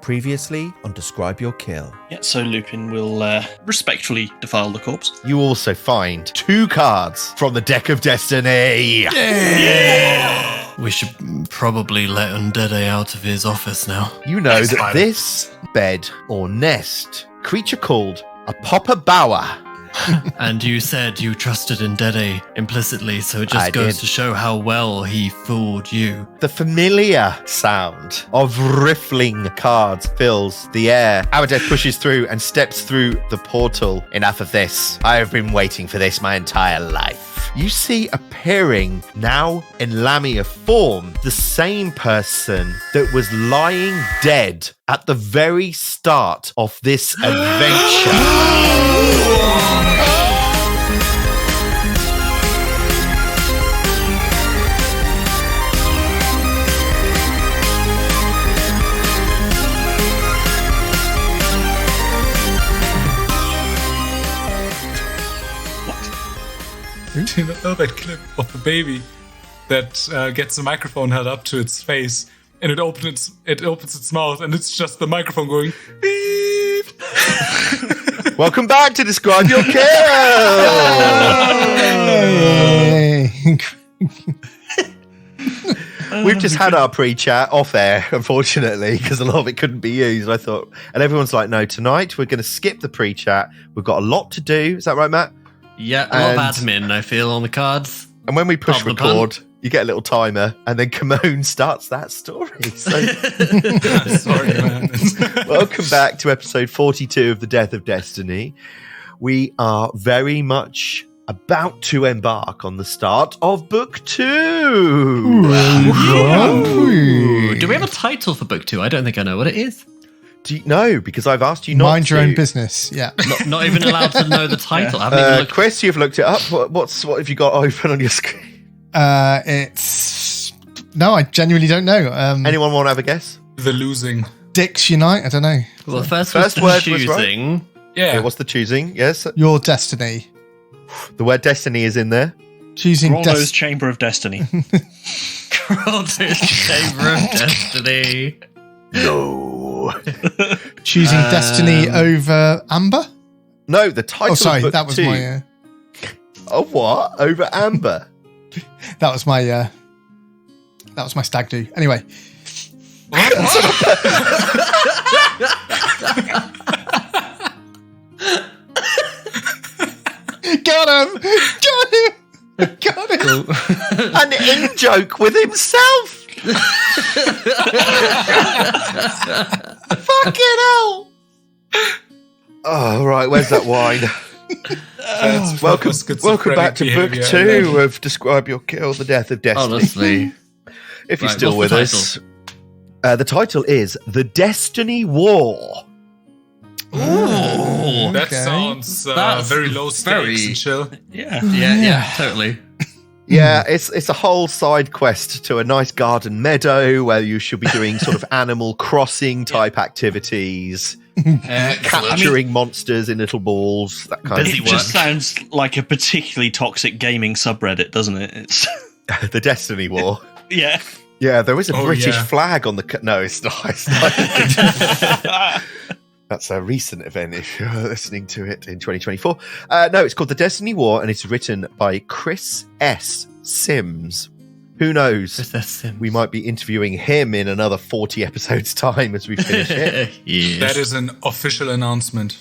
Previously on Describe Your Kill. Yeah, so Lupin will respectfully defile the corpse. You also find 2 cards from the Deck of Destiny. Yeah! We should probably let Undede out of his office now. You know that this bed or nest, creature called a Popper Bower. And you said you trusted Ndede implicitly, so it just goes to show how well he fooled you. The familiar sound of riffling cards fills the air. Amadeth pushes through and steps through the portal. Enough of this. I have been waiting for this my entire life. You see appearing now in Lamia form the same person that was lying dead at the very start of this adventure. Do you know that clip of the baby that gets the microphone held up to its face and it opens its mouth and it's just the microphone going beep. Welcome back to Describe Your Kill. We've just had our pre-chat off air, unfortunately, because a lot of it couldn't be used. I thought, and everyone's like, "No, tonight we're going to skip the pre-chat. We've got a lot to do." Is that right, Matt? Yeah, a lot of admin, I feel, on the cards. And when we push record, you get a little timer, and then Kimon starts that story. So, sorry, man. Welcome back to episode 42 of The Death of Destiny. We are very much about to embark on the start of Book 2. Ooh. Do we have a title for Book 2? I don't think I know what it is. Do you know? Because I've asked you not Mind to. your own business, yeah. Not even allowed to know the title. I haven't even looked. Chris, you've looked it up. What have you got open on your screen? It's... No, I genuinely don't know. Anyone want to have a guess? The losing. Dicks Unite? I don't know. Well, first word was choosing. right. Yeah. What's the choosing? Yes. Your Destiny. The word destiny is in there. Choosing Rollo's Chamber of Destiny. Rollo's Chamber of Destiny. No. Choosing Destiny over Amber? No, the title Oh, sorry, of Book that was 2. my... Of what? Over Amber? that was my stag do. Anyway. Got him! An in-joke with himself! Fucking hell! Oh, right, where's that wine? Welcome back to Book 2 of Describe Your Kill, The Death of Destiny. Honestly. If you're still with us. The title is The Destiny War. Ooh, that sounds very low stakes and chill. Yeah, totally. Yeah, it's a whole side quest to a nice garden meadow where you should be doing sort of Animal Crossing type activities, capturing monsters in little balls, that kind of thing. It just sounds like a particularly toxic gaming subreddit, doesn't it? It's The Destiny War. Yeah. Yeah, there is a British flag on the... No, it's not. It's not. That's a recent event if you're listening to it in 2024. No, it's called The Destiny War, and it's written by Chris S. Sims. Who knows? Chris S. Sims. We might be interviewing him in another 40 episodes' time as we finish it. Yes. That is an official announcement.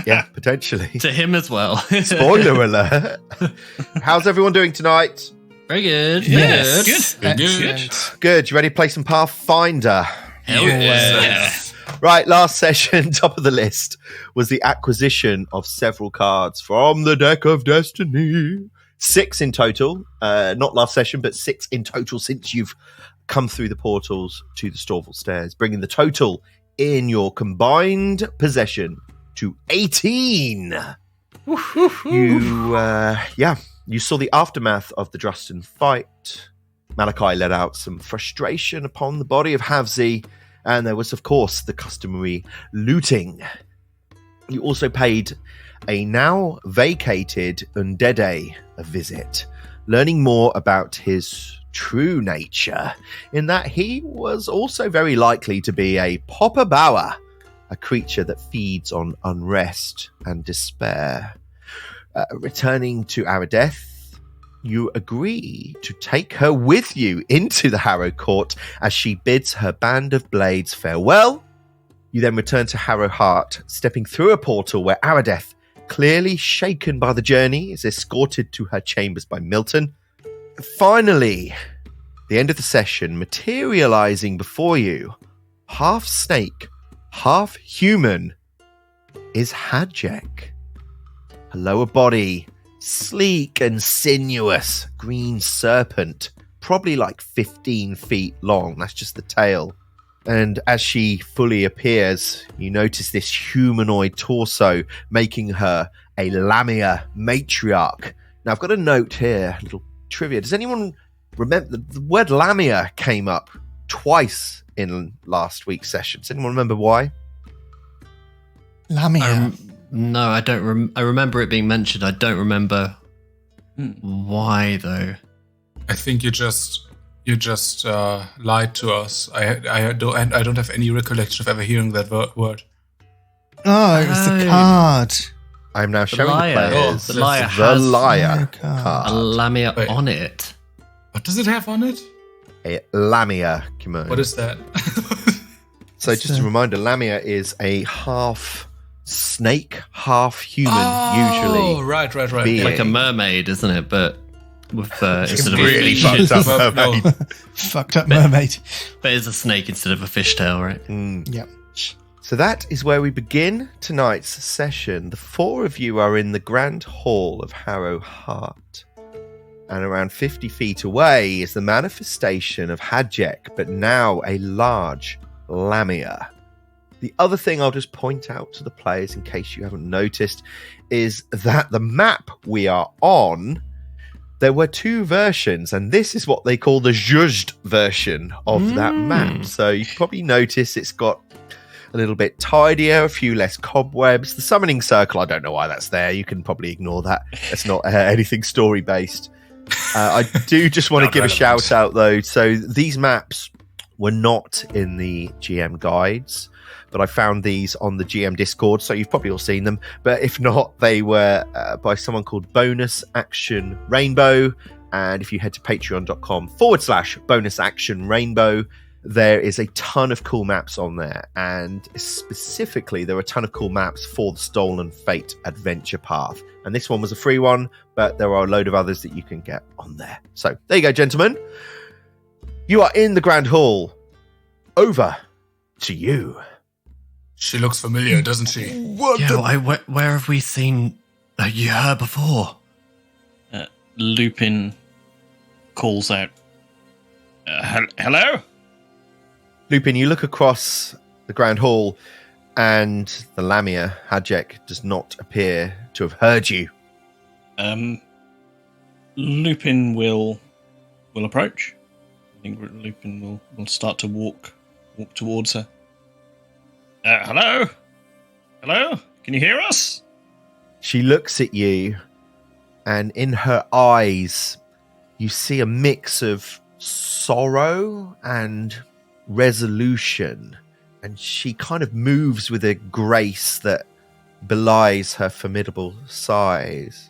Yeah, potentially. To him as well. Spoiler alert. How's everyone doing tonight? Very good. Yes. Good. You ready to play some Pathfinder? Hell yeah. Right, last session, top of the list, was the acquisition of several cards from the Deck of Destiny. 6 in total. Not last session, but 6 in total since you've come through the portals to the Storval Stairs, bringing the total in your combined possession to 18. You saw the aftermath of the Drustan fight. Malachi let out some frustration upon the body of Havzi, and there was, of course, the customary looting. You also paid a now vacated Undede a visit, learning more about his true nature, in that he was also very likely to be a Popper Bower, a creature that feeds on unrest and despair. Returning to Aradeth, you agree to take her with you into the Harrow Court as she bids her band of blades farewell. You then return to Harrow Heart, stepping through a portal where Aradeth, clearly shaken by the journey, is escorted to her chambers by Milton. Finally, the end of the session, materializing before you, half snake, half human, is Hadjek. Her lower body, sleek and sinuous, green serpent, probably like 15 feet long. That's just the tail. And as she fully appears, you notice this humanoid torso, making her a Lamia matriarch. Now, I've got a note here, a little trivia. Does anyone remember the word Lamia came up twice in last week's session? Does anyone remember why? Lamia. No, I don't. I remember it being mentioned. I don't remember why, though. I think you just lied to us. I don't have any recollection of ever hearing that word. Oh, it was the card. I'm now showing the liar. players The liar the has liar a card. Lamia Wait. on it. What does it have on it? A Lamia kimono. What is that? So just a reminder, Lamia is a half snake, half human, Oh, usually. right. being. Like a mermaid, isn't it? But with instead of a really fish, fucked up mermaid. Fucked up mermaid. but it's a snake instead of a fishtail, right? Yep. So that is where we begin tonight's session. The four of you are in the Grand Hall of Harrow Heart. And around 50 feet away is the manifestation of Hadjek, but now a large Lamia. The other thing I'll just point out to the players, in case you haven't noticed, is that the map we are on, there were two versions, and this is what they call the judged version of that map. So you probably notice it's got a little bit tidier, a few less cobwebs. The summoning circle, I don't know why that's there. You can probably ignore that. It's not anything story-based. I do just want to give a shout out, though. So these maps were not in the GM guides, but I found these on the GM Discord, so you've probably all seen them. But if not, they were by someone called Bonus Action Rainbow. And if you head to patreon.com/Bonus Action Rainbow, there is a ton of cool maps on there. And specifically, there are a ton of cool maps for the Stolen Fate adventure path. And this one was a free one, but there are a load of others that you can get on there. So there you go, gentlemen. You are in the Grand Hall. Over to you. She looks familiar, doesn't she? Where have we seen her before? Lupin calls out, hello? Lupin, you look across the Grand Hall, and the Lamia, Hadjek, does not appear to have heard you. Lupin will approach. I think Lupin will start to walk towards her. Hello? Hello? Can you hear us? She looks at you, and in her eyes, you see a mix of sorrow and resolution. And she kind of moves with a grace that belies her formidable size.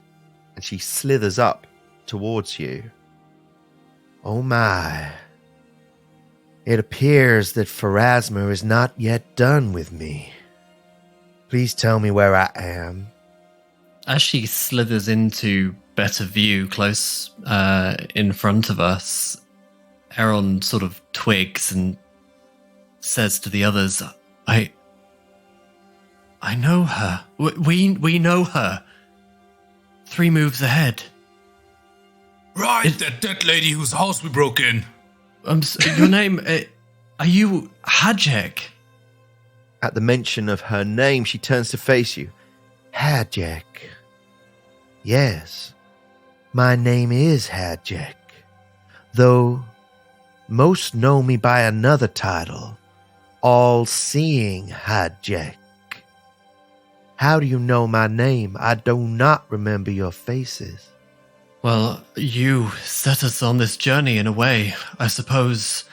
And she slithers up towards you. Oh my. It appears that Pharasma is not yet done with me. Please tell me where I am. As she slithers into better view close in front of us, Aaron sort of twigs and says to the others, I know her. We know her. 3 moves ahead. Right, that lady whose house we broke in. Your name, are you Hadjek? At the mention of her name, she turns to face you. Hadjek. Yes, my name is Hadjek, though most know me by another title, All-Seeing Hadjek. How do you know my name? I do not remember your faces. Well, you set us on this journey in a way. I suppose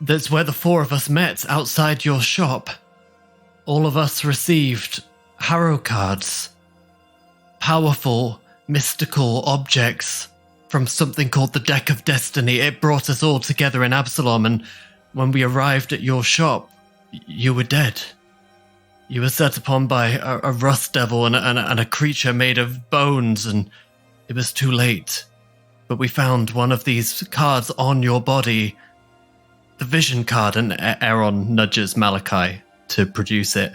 that's where the four of us met, outside your shop. All of us received harrow cards. Powerful, mystical objects from something called the Deck of Destiny. It brought us all together in Absalom, and when we arrived at your shop, you were dead. You were set upon by a rust devil and a creature made of bones, and it was too late. But we found one of these cards on your body, the vision card, and Aaron nudges Malachi to produce it.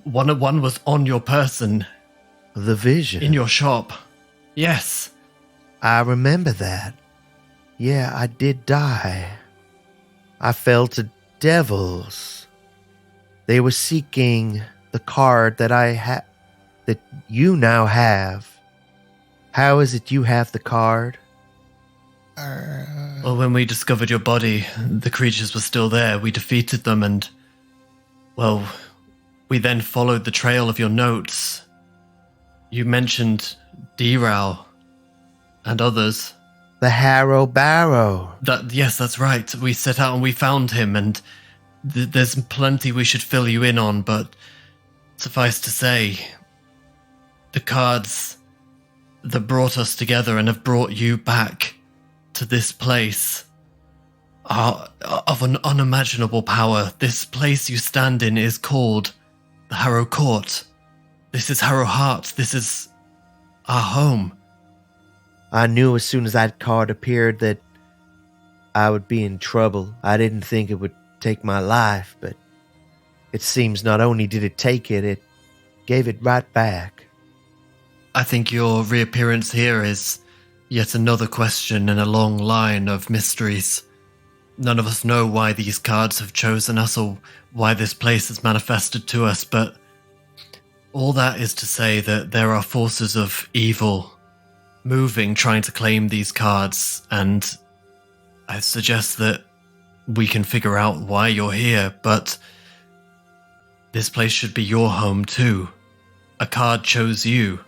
One was on your person. The vision. In your shop. Yes. I remember that. Yeah, I did die. I fell to devils. They were seeking the card that that you now have. How is it you have the card? Well, when we discovered your body, the creatures were still there. We defeated them and, well, we then followed the trail of your notes. You mentioned D-Row and others. The Harrow Barrow. Yes, that's right. We set out and we found him, and there's plenty we should fill you in on, but suffice to say, the cards that brought us together and have brought you back to this place are of an unimaginable power. This place you stand in is called the Harrow Court. This is Harrow Heart. This is our home. I knew as soon as that card appeared that I would be in trouble. I didn't think it would take my life, but it seems not only did it take it, it gave it right back. I think your reappearance here is yet another question in a long line of mysteries. None of us know why these cards have chosen us or why this place has manifested to us, but all that is to say that there are forces of evil moving, trying to claim these cards, and I suggest that we can figure out why you're here, but this place should be your home too. A card chose you.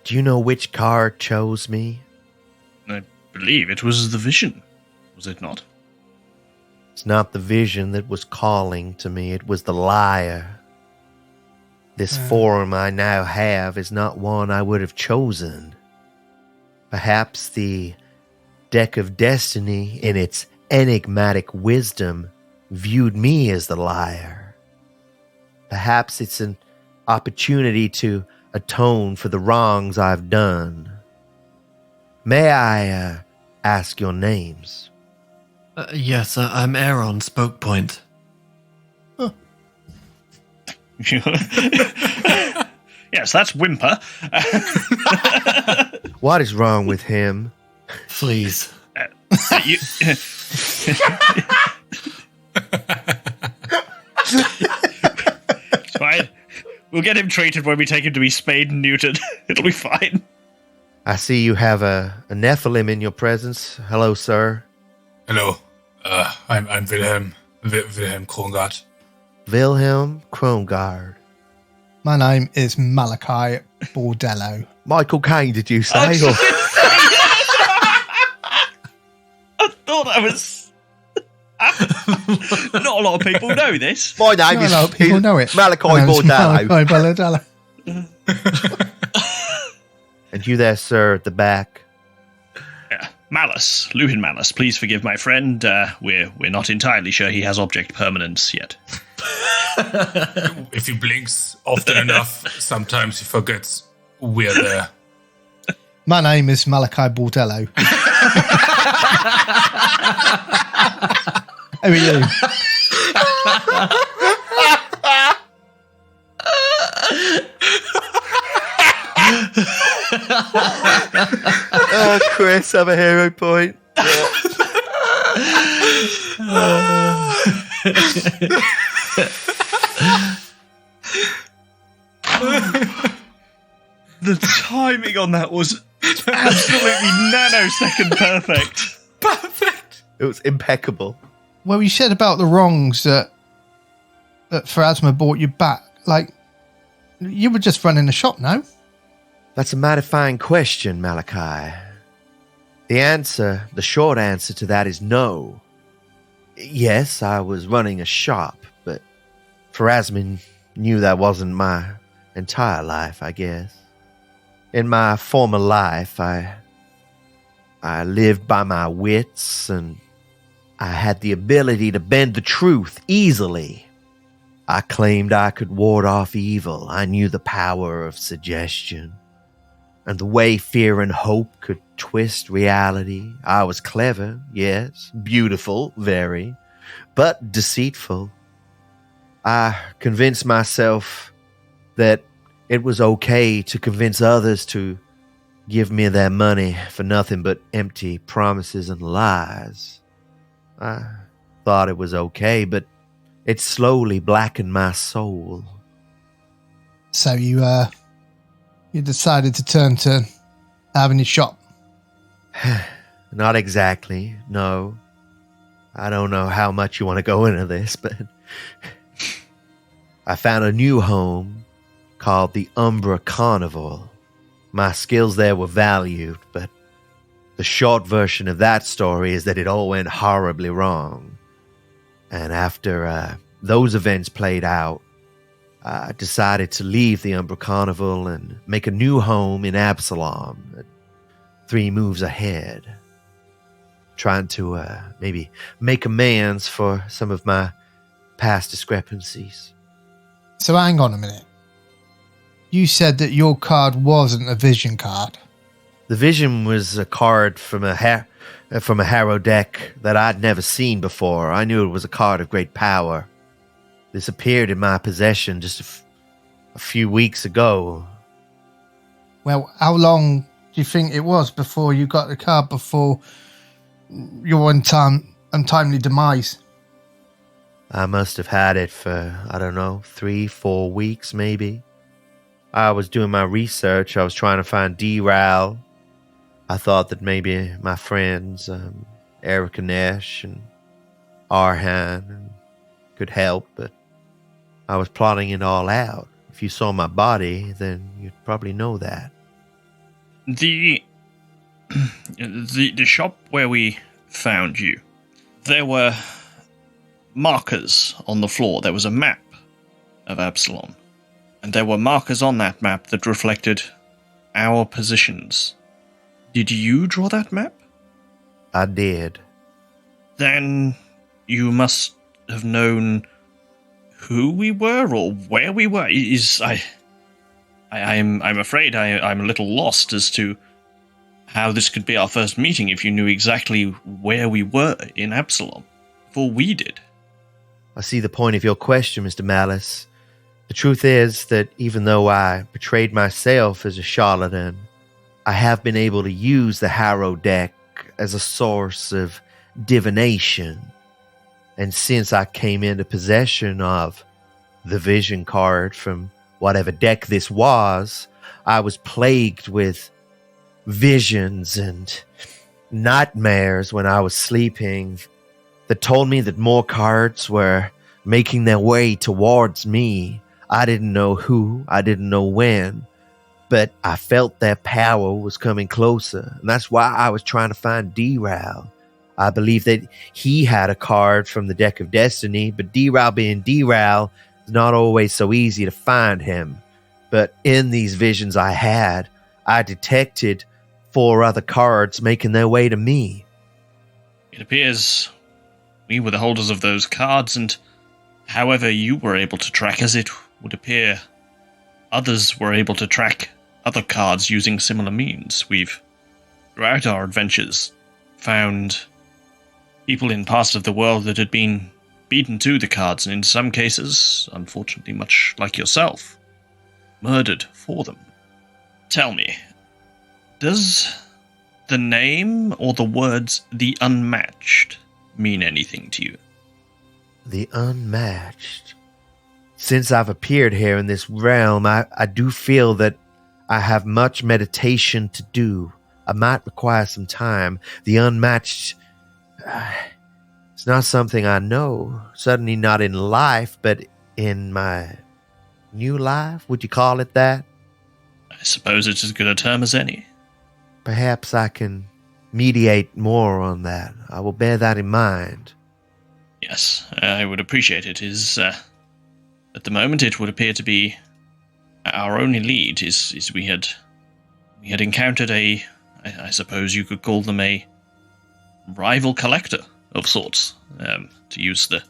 Do you know which card chose me? I believe it was the vision, was it not? It's not the vision that was calling to me, it was the liar. This form I now have is not one I would have chosen. Perhaps the Deck of Destiny, in its enigmatic wisdom, viewed me as the liar. Perhaps it's an opportunity to atone for the wrongs I've done. May I ask your names? Yes, I'm Aaron Spokepoint. Yes, that's Whimper. What is wrong with him? Please. It's fine. We'll get him treated when we take him to be spayed and neutered. It'll be fine. I see you have a Nephilim in your presence. Hello, sir. Hello. I'm Wilhelm Krongard. Wilhelm Krongard. My name is Malachi Bordello. Michael Caine, did you say? I thought I was... Not a lot of people know this. My name is No, people know it. Malachi My name's Bordello. Malachi Bordello. And you there, sir, at the back. Yeah. Malice, Luhin Malice, please forgive my friend. We're not entirely sure he has object permanence yet. If he blinks often enough, sometimes he forgets we're there. My name is Malachi Bordello. How are you? Oh, Chris, have a hero point. The timing on that was absolutely nanosecond perfect. Perfect. It was impeccable. Well, you said about the wrongs that Pharasma brought you back. Like, you were just running the shop, no? That's a mighty fine question, Malachi. The short answer to that is no. Yes, I was running a shop, but Pharasmin knew that wasn't my entire life, I guess. In my former life, I lived by my wits, and I had the ability to bend the truth easily. I claimed I could ward off evil. I knew the power of suggestion and the way fear and hope could twist reality. I was clever, yes, beautiful, very, but deceitful. I convinced myself that it was okay to convince others to give me their money for nothing but empty promises and lies. I thought it was okay, but it slowly blackened my soul. So you decided to turn to having a shop. Not exactly, no. I don't know how much you want to go into this, but I found a new home called the Umbra Carnival. My skills there were valued, but the short version of that story is that it all went horribly wrong. And after those events played out, I decided to leave the Umbra Carnival and make a new home in Absalom, 3 moves ahead. Trying to maybe make amends for some of my past discrepancies. So hang on a minute. You said that your card wasn't a vision card. The vision was a card from a Harrow deck that I'd never seen before. I knew it was a card of great power. This appeared in my possession just a few weeks ago. Well, how long do you think it was before you got the card, before your untimely demise? I must have had it for, 3-4 weeks maybe. I was doing my research. I was trying to find D-Ral. I thought that maybe my friends, Eric and Nash and Arhan could help, but I was plotting it all out. If you saw my body, then you'd probably know that. The shop where we found you, there were markers on the floor. There was a map of Absalom, and there were markers on that map that reflected our positions. Did you draw that map? I did. Then you must have known who we were or where we were. I'm afraid I'm a little lost as to how this could be our first meeting if you knew exactly where we were in Absalom before we did. I see the point of your question, Mr. Malice. The truth is that even though I portrayed myself as a charlatan, I have been able to use the Harrow deck as a source of divination. And since I came into possession of the vision card from whatever deck this was, I was plagued with visions and nightmares when I was sleeping that told me that more cards were making their way towards me. I didn't know who, I didn't know when, but I felt their power was coming closer, and that's why I was trying to find D-Ral. I believe that he had a card from the deck of destiny, but D-Ral being D-Ral, it's not always so easy to find him. But in these visions I had, I detected 4 other cards making their way to me. It appears we were the holders of those cards, and however you were able to track us, it would appear others were able to track other cards using similar means. We've, throughout our adventures, found people in parts of the world that had been beaten to the cards, and in some cases, unfortunately much like yourself, murdered for them. Tell me, does the name or the words "the Unmatched" mean anything to you? The Unmatched. Since I've appeared here in this realm, I do feel that I have much meditation to do. I might require some time. The Unmatched, it's not something I know. Certainly not in life, but in my new life. Would you call it that? I suppose it's as good a term as any. Perhaps I can mediate more on that. I will bear that in mind. Yes, I would appreciate it. At the moment, it would appear to be our only lead. Is we had encountered I suppose you could call them a rival collector of sorts, to use the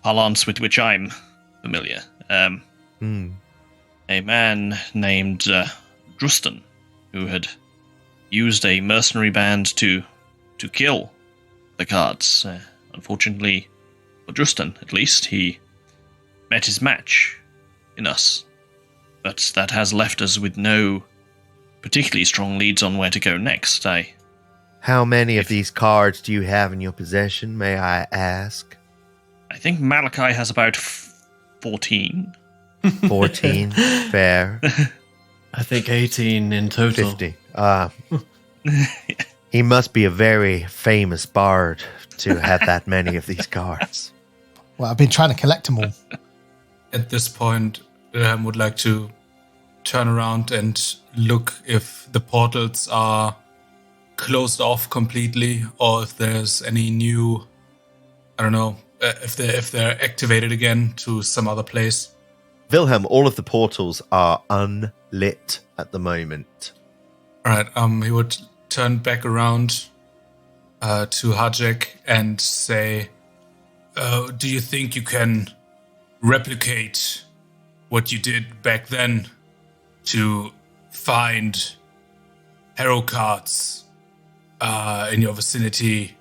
parlance with which I'm familiar. A man named Drustan, who had used a mercenary band to kill the cards. Unfortunately, for Drustan, at least, he met his match in us. But that has left us with no particularly strong leads on where to go next. How many of these cards do you have in your possession, may I ask? I think Malachi has about 14. 14. Fair. I think 18 in total. 50. He must be a very famous bard to have that many of these cards. Well, I've been trying to collect them all. At this point, Wilhelm would like to turn around and look if the portals are closed off completely, or if there's any new, I don't know, if they're activated again to some other place. Wilhelm, all of the portals are unlit at the moment. All right, he would turn back around to Hajek and say, do you think you can replicate what you did back then to find hero cards in your vicinity?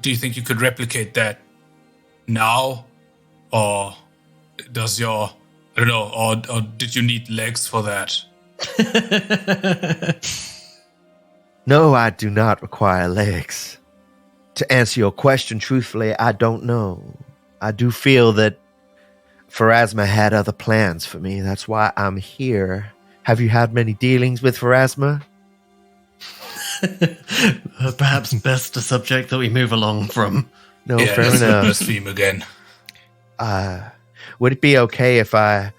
Do you think you could replicate that now? Or does your, I don't know, or did you need legs for that? No, I do not require legs. To answer your question truthfully, I don't know. I do feel that Pharasma had other plans for me. That's why I'm here. Have you had many dealings with Pharasma? Perhaps best a subject that we move along from. No, Yeah, fair let's enough. blaspheme again. Would it be okay if I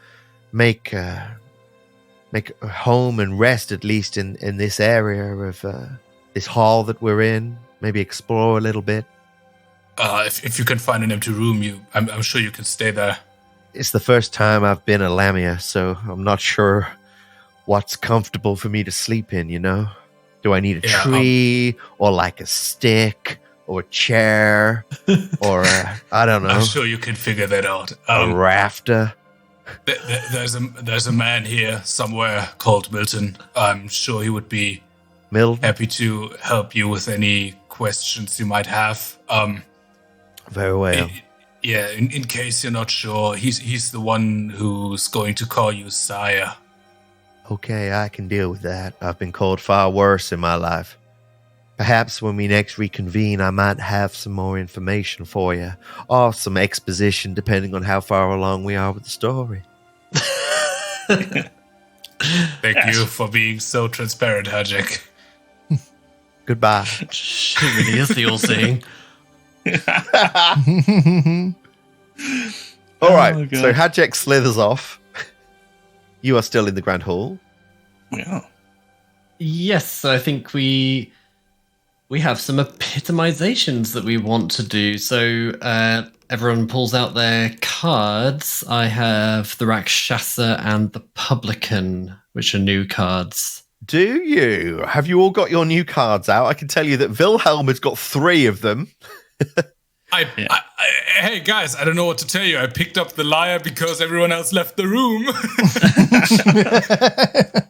make a home and rest at least in this area of this hall that we're in? Maybe explore a little bit. If you can find an empty room, I'm sure you can stay there. It's the first time I've been a Lamia, so I'm not sure what's comfortable for me to sleep in, you know? Do I need a tree or like a stick or a chair or I don't know. I'm sure you can figure that out. A rafter? There's a man here somewhere called Milton. I'm sure he would be Milton? happy to help you with any questions you might have. Very well. In case you're not sure, he's the one who's going to call you sire. Okay, I can deal with that. I've been called far worse in my life. Perhaps when we next reconvene, I might have some more information for you, or some exposition, depending on how far along we are with the story. Thank you for being so transparent, Hajek. Goodbye. She really is the all-seeing. All right, my God. so Hajek slithers off. You are still in the Grand Hall. Yeah. Yes, I think we have some epitomizations that we want to do. So everyone pulls out their cards. I have the Rakshasa and the Publican, which are new cards. Do you? Have you all got your new cards out? I can tell you that Wilhelm has got 3 of them. Hey guys, I don't know what to tell you. I picked up the lyre because everyone else left the room.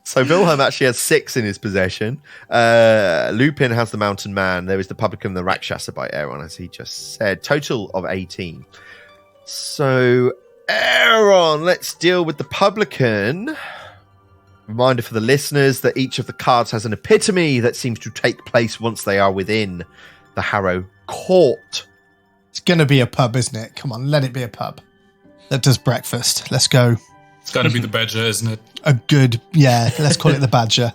So Wilhelm actually has 6 in his possession. Lupin has the Mountain Man. There is the Publican, the Rakshasa by Aaron, as he just said. Total of 18. So, Aaron, let's deal with the Publican. Reminder for the listeners that each of the cards has an epitome that seems to take place once they are within the Harrow Court. It's going to be a pub, isn't it? Come on, let it be a pub. That does breakfast. Let's go. It's gotta be the Badger, isn't it? A good, let's call it the Badger.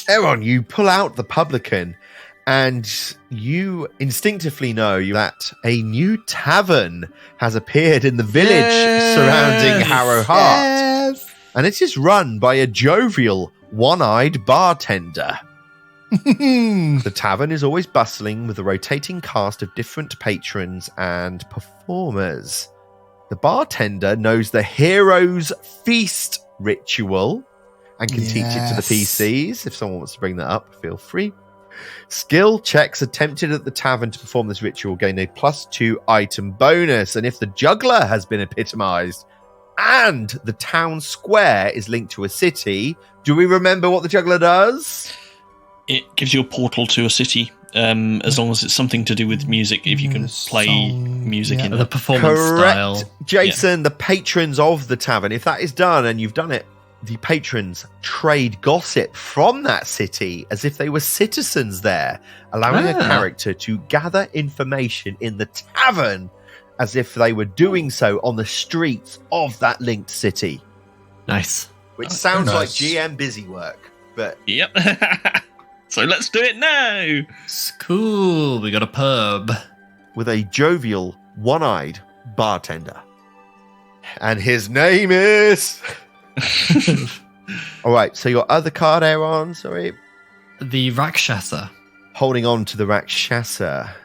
Aaron, you pull out the Publican and you instinctively know that a new tavern has appeared in the village surrounding Harrow Heart. Yes. And it is run by a jovial, one-eyed bartender. The tavern is always bustling with a rotating cast of different patrons and performers. The bartender knows the hero's feast ritual and can teach it to the PCs. If someone wants to bring that up, feel free. Skill checks attempted at the tavern to perform this ritual gain a +2 item bonus. And if the juggler has been epitomized and the town square is linked to a city, do we remember what the juggler does? It gives you a portal to a city, as long as it's something to do with music. If you can play music in the performance style. Jason, the patrons of the tavern, if that is done and you've done it, the patrons trade gossip from that city as if they were citizens there, allowing a character to gather information in the tavern as if they were doing so on the streets of that linked city. Nice. Which sounds like GM busy work, but... Yep. So let's do it now. Cool. We got a pub. With a jovial, one-eyed bartender. And his name is... All right, so your other card, Aaron, sorry. The Rakshasa. Holding on to the Rakshasa.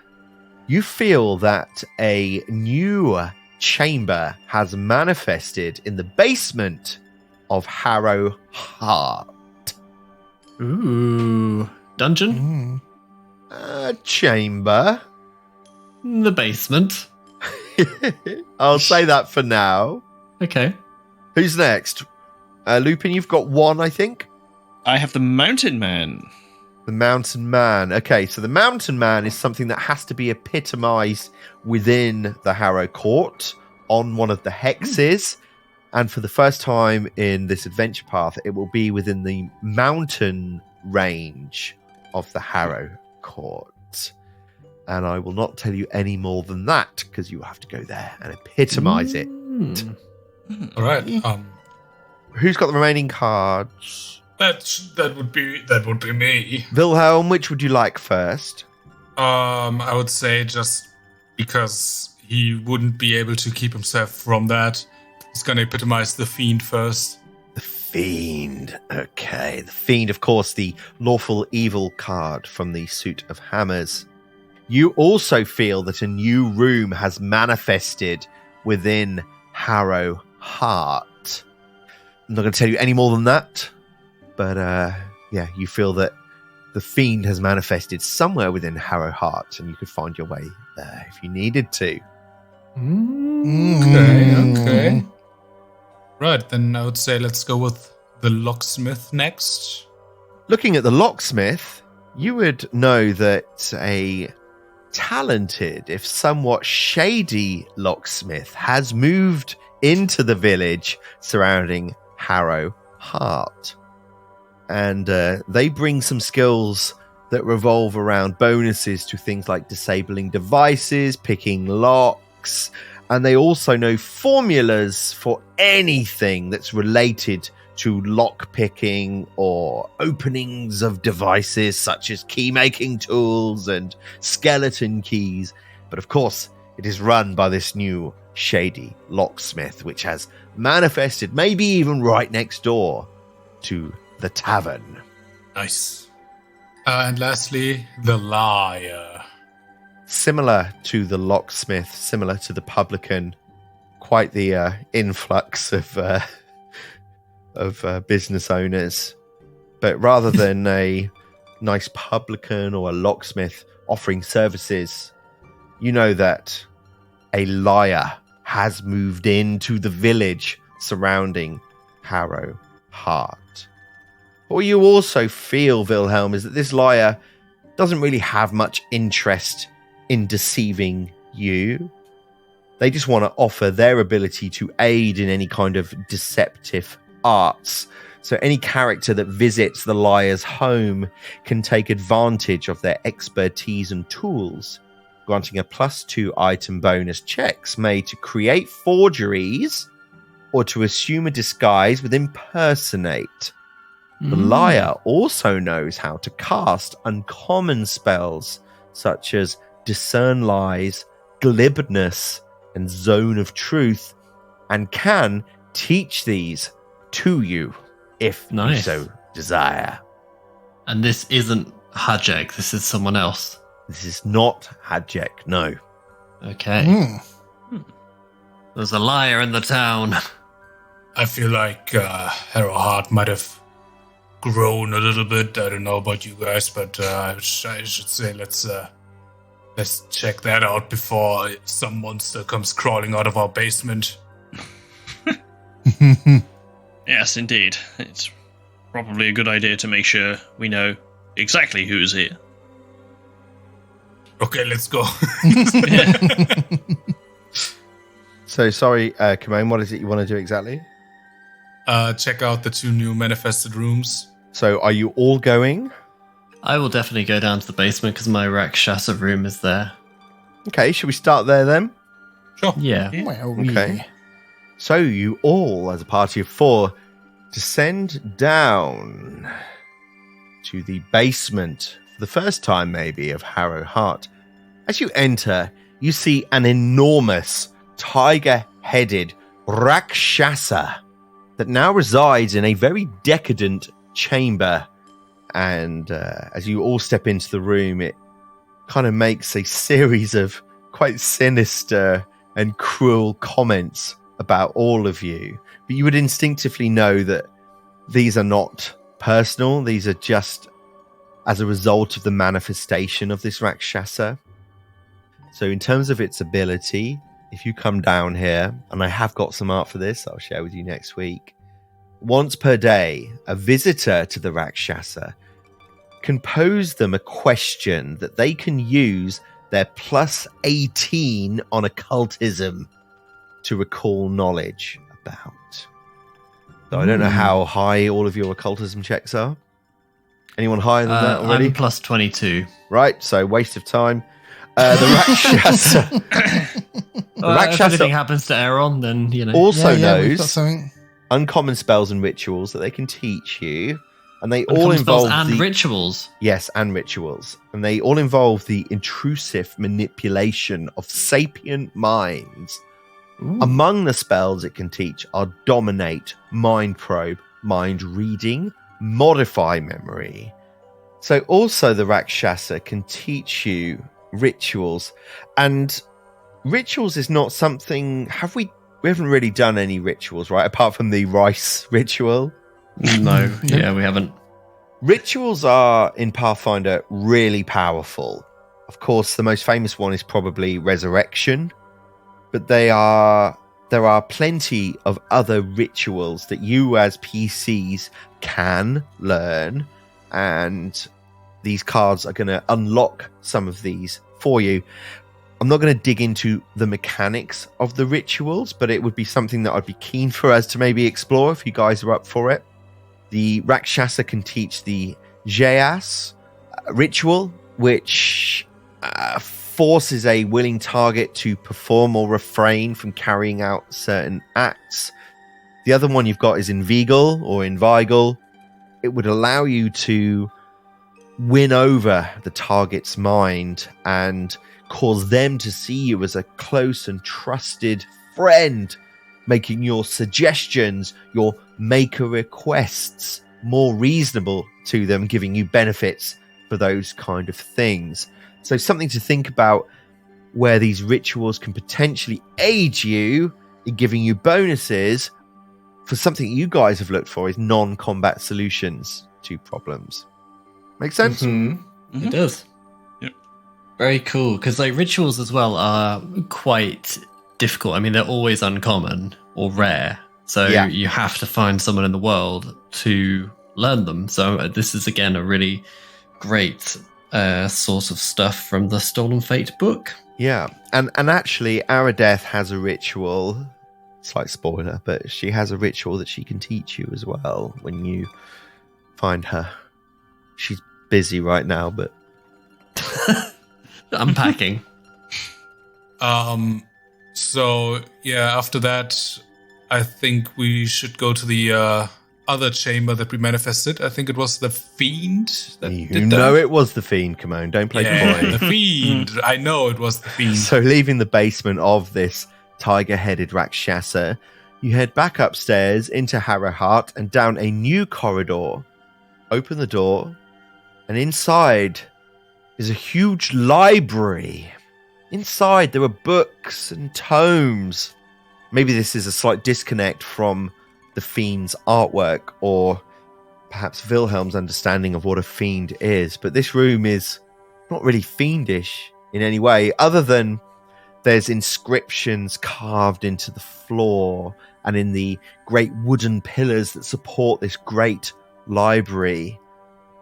You feel that a new chamber has manifested in the basement of Harrow Heart. Ooh. Dungeon? Chamber. The basement. I'll say that for now. Okay. Who's next? Lupin, you've got one, I think. I have the Mountain Man. The Mountain Man. Okay, so the Mountain Man is something that has to be epitomized within the Harrow Court on one of the hexes. And for the first time in this adventure path, it will be within the mountain range of the Harrow Court. And I will not tell you any more than that, because you have to go there and epitomize it. All right. Who's got the remaining cards? That would be me. Wilhelm, which would you like first? I would say just because he wouldn't be able to keep himself from that, he's gonna epitomize the Fiend first. The Fiend. Okay. The Fiend, of course, the lawful evil card from the Suit of Hammers. You also feel that a new room has manifested within Harrow Heart. I'm not going to tell you any more than that, but you feel that the Fiend has manifested somewhere within Harrow Heart, and you could find your way there if you needed to. Okay. Right, then I would say let's go with the Locksmith next. Looking at the Locksmith, you would know that a talented, if somewhat shady locksmith has moved into the village surrounding Harrow Heart. And they bring some skills that revolve around bonuses to things like disabling devices, picking locks, and they also know formulas for anything that's related to lock picking or openings of devices such as key making tools and skeleton keys. But of course, it is run by this new shady locksmith, which has manifested maybe even right next door to the tavern. Nice. And lastly, the Liar. Similar to the locksmith, similar to the publican, quite the influx of business owners. But rather than a nice publican or a locksmith offering services, you know that a liar has moved into the village surrounding Harrow Heart. What you also feel, Wilhelm, is that this liar doesn't really have much interest in deceiving you. They just want to offer their ability to aid in any kind of deceptive arts. So any character that visits the liar's home can take advantage of their expertise and tools, granting a +2 item bonus checks made to create forgeries or to assume a disguise with impersonate. The liar also knows how to cast uncommon spells such as Discern Lies, Glibness, and Zone of Truth, and can teach these to you, if you Nice. so desire. And this isn't Hajek, this is someone else. This is not Hajek, no. Okay. Hmm. There's a liar in the town. I feel like Harrow Hart might have grown a little bit. I don't know about you guys, but I should say let's check that out before some monster comes crawling out of our basement. Yes, indeed. It's probably a good idea to make sure we know exactly who's here. Okay, let's go. So, sorry, Kimone, what is it you want to do exactly? Check out the 2 new manifested rooms. So, are you all going? I will definitely go down to the basement because my Rakshasa room is there. Okay, should we start there then? Sure. Yeah. Well, Okay. yeah. So, you all, as a party of 4, descend down to the basement for the first time, maybe, of Harrow Hart. As you enter, you see an enormous, tiger-headed Rakshasa that now resides in a very decadent chamber. And as you all step into the room, it kind of makes a series of quite sinister and cruel comments about all of you. But you would instinctively know that these are not personal. These are just as a result of the manifestation of this Rakshasa. So in terms of its ability, if you come down here, and I have got some art for this, I'll share with you next week. Once per day, a visitor to the Rakshasa can pose them a question that they can use their plus 18 on occultism to recall knowledge about. So I don't know how high all of your occultism checks are. Anyone higher than that already? I'm plus 22. Right, so waste of time. The Rakshasa If Rakshasa anything happens to Aaron, then, you know. also we've got knows something. uncommon spells and rituals that they can teach you, and they all Uncommon spells involve and the rituals. yes, and rituals, and they all involve the intrusive manipulation of sapient minds. Ooh. Among the spells it can teach are dominate, mind probe, mind reading, modify memory. So also the Rakshasa can teach you rituals, and rituals is not something we haven't really done any rituals, right, apart from the rice ritual. No, yeah, we haven't. Rituals are in Pathfinder really powerful. Of course, the most famous one is probably resurrection, but there are plenty of other rituals that you as PCs can learn, and these cards are going to unlock some of these for you. I'm not going to dig into the mechanics of the rituals, but it would be something that I'd be keen for us to maybe explore if you guys are up for it. The Rakshasa can teach the Jayas ritual, which forces a willing target to perform or refrain from carrying out certain acts. The other one you've got is Inveigle or Inveigle. It would allow you to win over the target's mind and cause them to see you as a close and trusted friend, making your suggestions, your maker requests more reasonable to them, giving you benefits for those kind of things. So something to think about where these rituals can potentially aid you in giving you bonuses for something you guys have looked for is non-combat solutions to problems. Make sense? Mm-hmm. It does. Yep. Very cool, because like rituals as well are quite difficult. I mean, they're always uncommon or rare, so Yeah. you have to find someone in the world to learn them. So this is again a really great source of stuff from the Stolen Fate book. Yeah. And actually, Aradeth has a ritual. Slight spoiler, but she has a ritual that she can teach you as well when you find her. She's busy right now, but Unpacking. So yeah, after that, I think we should go to the other chamber that we manifested. I think it was the Fiend. That you did know that. it was the Fiend, Kimone. Don't play Yeah, coy. the Fiend. I know it was the Fiend. So leaving the basement of this tiger-headed Rakshasa, You head back upstairs into Harrowheart and down a new corridor. Open the door, and inside is a huge library. Inside there are books and tomes. Maybe this is a slight disconnect from the fiend's artwork, or perhaps Wilhelm's understanding of what a fiend is, but this room is not really fiendish in any way, other than there's inscriptions carved into the floor and in the great wooden pillars that support this great library.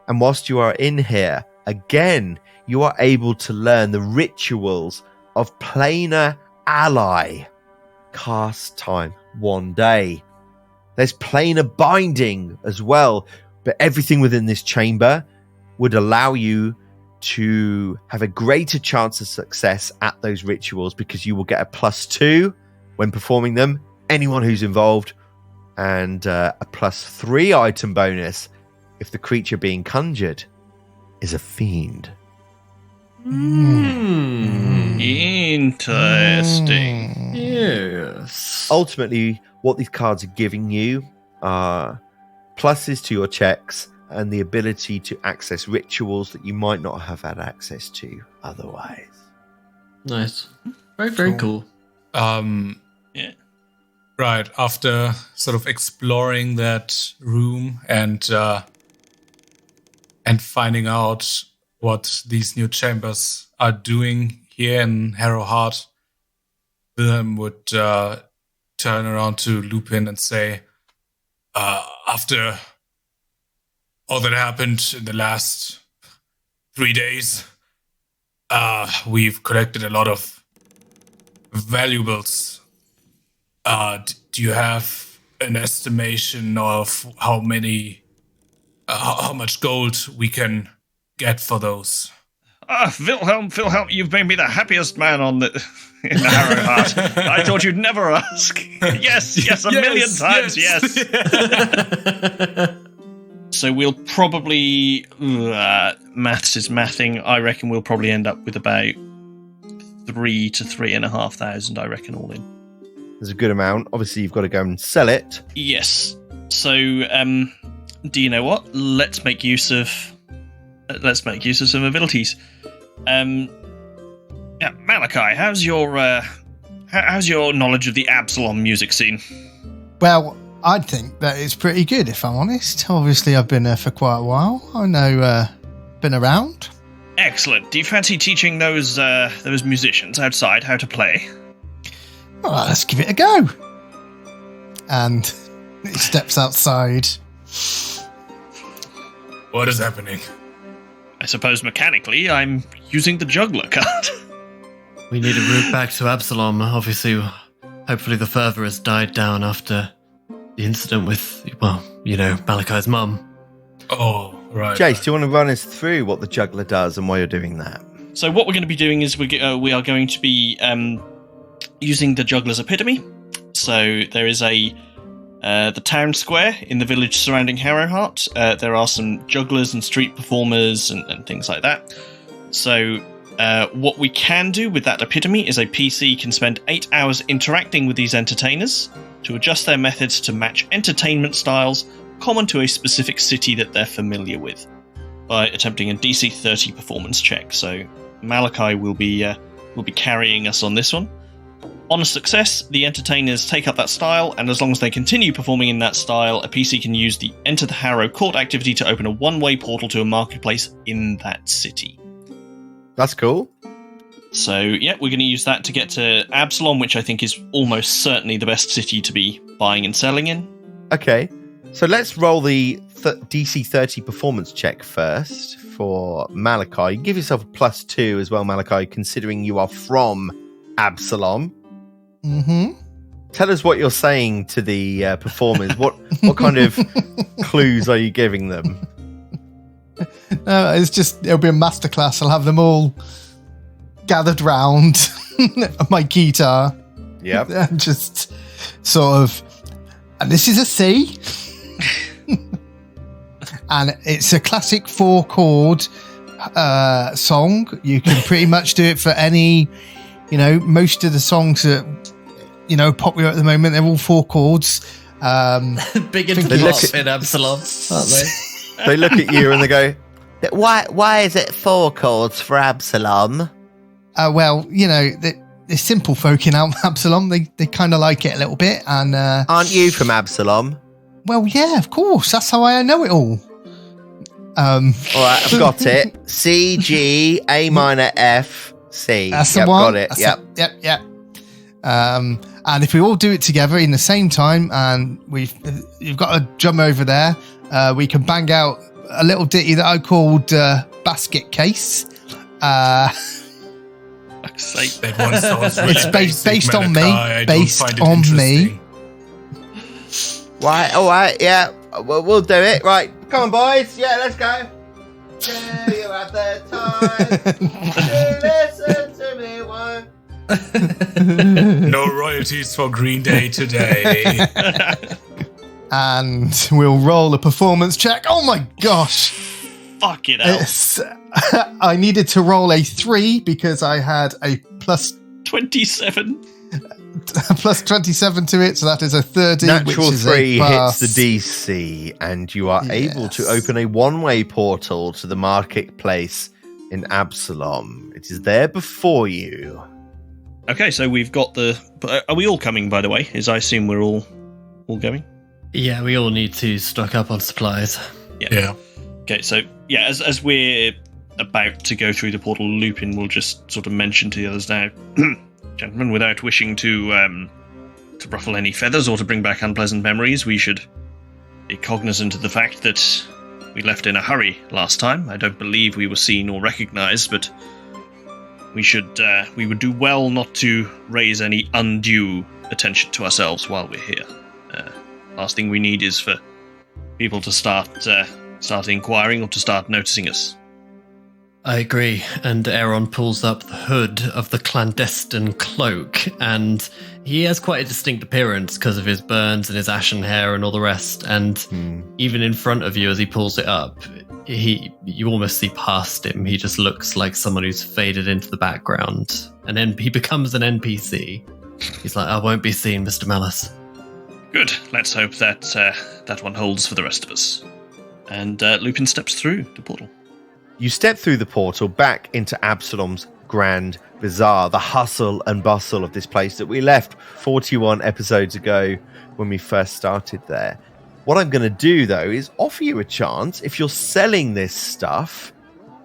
And whilst you are in here, again, you are able to learn the rituals of planar ally. Cast time 1 day. There's planar binding as well, but everything within this chamber would allow you to have a greater chance of success at those rituals, because you will get a +2 when performing them, anyone who's involved, and a +3 item bonus if the creature being conjured is a fiend. Interesting. Yes. Ultimately, what these cards are giving you are pluses to your checks and the ability to access rituals that you might not have had access to otherwise. Nice. Very, very cool. Yeah. Right, after sort of exploring that room and finding out what these new chambers are doing here in Harrowheart, Wilhelm would turn around to Lupin and say, after all that happened in the last 3 days, we've collected a lot of valuables. Do you have an estimation of how much gold we can get for those? Wilhelm, you've made me the happiest man in the Harrowheart. I thought you'd never ask. Yes, a million times, yes. So we'll probably, maths is mathing, I reckon we'll probably end up with about 3,000 to 3,500, I reckon, all in. There's a good amount. Obviously, you've got to go and sell it. Yes. So, do you know what? Let's make use of some abilities. Yeah, Malachi, how's your knowledge of the Absalom music scene? Well, I think that it's pretty good, if I'm honest. Obviously, I've been there for quite a while. I know, been around. Excellent. Do you fancy teaching those musicians outside how to play? All right, let's give it a go. And he steps outside. What is happening? I suppose mechanically I'm using the juggler card. We need a route back to Absalom. Obviously, hopefully the fervor has died down after the incident with, Malachi's mum. Oh, right. Jace, do you want to run us through what the juggler does and why you're doing that? So what we're going to be doing is we are going to be using the juggler's epitome. So there is the town square in the village surrounding Harrowheart. There are some jugglers and street performers and things like that. So what we can do with that epitome is a PC can spend 8 hours interacting with these entertainers to adjust their methods to match entertainment styles common to a specific city that they're familiar with by attempting a DC 30 performance check. So Malachi will be carrying us on this one. On a success, the entertainers take up that style, and as long as they continue performing in that style, a PC can use the Enter the Harrow court activity to open a one-way portal to a marketplace in that city. That's cool. So, yeah, we're going to use that to get to Absalom, which I think is almost certainly the best city to be buying and selling in. Okay, so let's roll the DC 30 performance check first for Malachi. Give yourself a +2 as well, Malachi, considering you are from Absalom. Mm-hmm. Tell us what you're saying to the performers. What kind of clues are you giving them? No, it'll be a masterclass. I'll have them all gathered round my guitar. Yep. And just sort of, and this is a C. And it's a classic 4-chord song. You can pretty much do it for any, most of the songs that popular at the moment. They're all 4 chords. Big into pop in Absalom, aren't they? They look at you and they go, why is it 4 chords for Absalom? Well, the simple folk in Absalom, they kind of like it a little bit. And aren't you from Absalom? Well, yeah, of course. That's how I know it all. All right, I've got it. C, G, A minor, F, C. That's the one. Got it. Yep. And if we all do it together in the same time, and you've got a drum over there, we can bang out a little ditty that I called Basket Case. That one sounds really It's based on me. Malachi. I don't Based find it on interesting. me. Right, all right, yeah. We'll do it. Right, come on, boys. Yeah, let's go. Do you have the time to listen to me, one? No royalties for Green Day today. And we'll roll a performance check. Oh my gosh. Fuck it out. I needed to roll a 3 because I had a plus 27. plus 27 to it, so that is a 30. Natural which is 3 a pass. hits the DC, and you are able to Yes. open a one-way portal to the marketplace in Absalom. It is there before you. Okay, so we've got are we all coming, by the way? I assume we're all going? Yeah, we all need to stock up on supplies. Yeah. Okay, so yeah, as we're about to go through the portal, Lupin will just sort of mention to the others now, gentlemen, without wishing to ruffle any feathers or to bring back unpleasant memories, we should be cognizant of the fact that we left in a hurry last time. I don't believe we were seen or recognized, but we would do well not to raise any undue attention to ourselves while we're here. Last thing we need is for people to start inquiring or to start noticing us. I agree, and Aaron pulls up the hood of the clandestine cloak, and he has quite a distinct appearance because of his burns and his ashen hair and all the rest, and even in front of you as he pulls it up, you almost see past him. He just looks like someone who's faded into the background, and then he becomes an NPC. He's like, I won't be seen, Mr. Malice. Good. Let's hope that that one holds for the rest of us. And Lupin steps through the portal. You step through the portal back into Absalom's Grand Bazaar, the hustle and bustle of this place that we left 41 episodes ago when we first started there. What I'm going to do, though, is offer you a chance, if you're selling this stuff,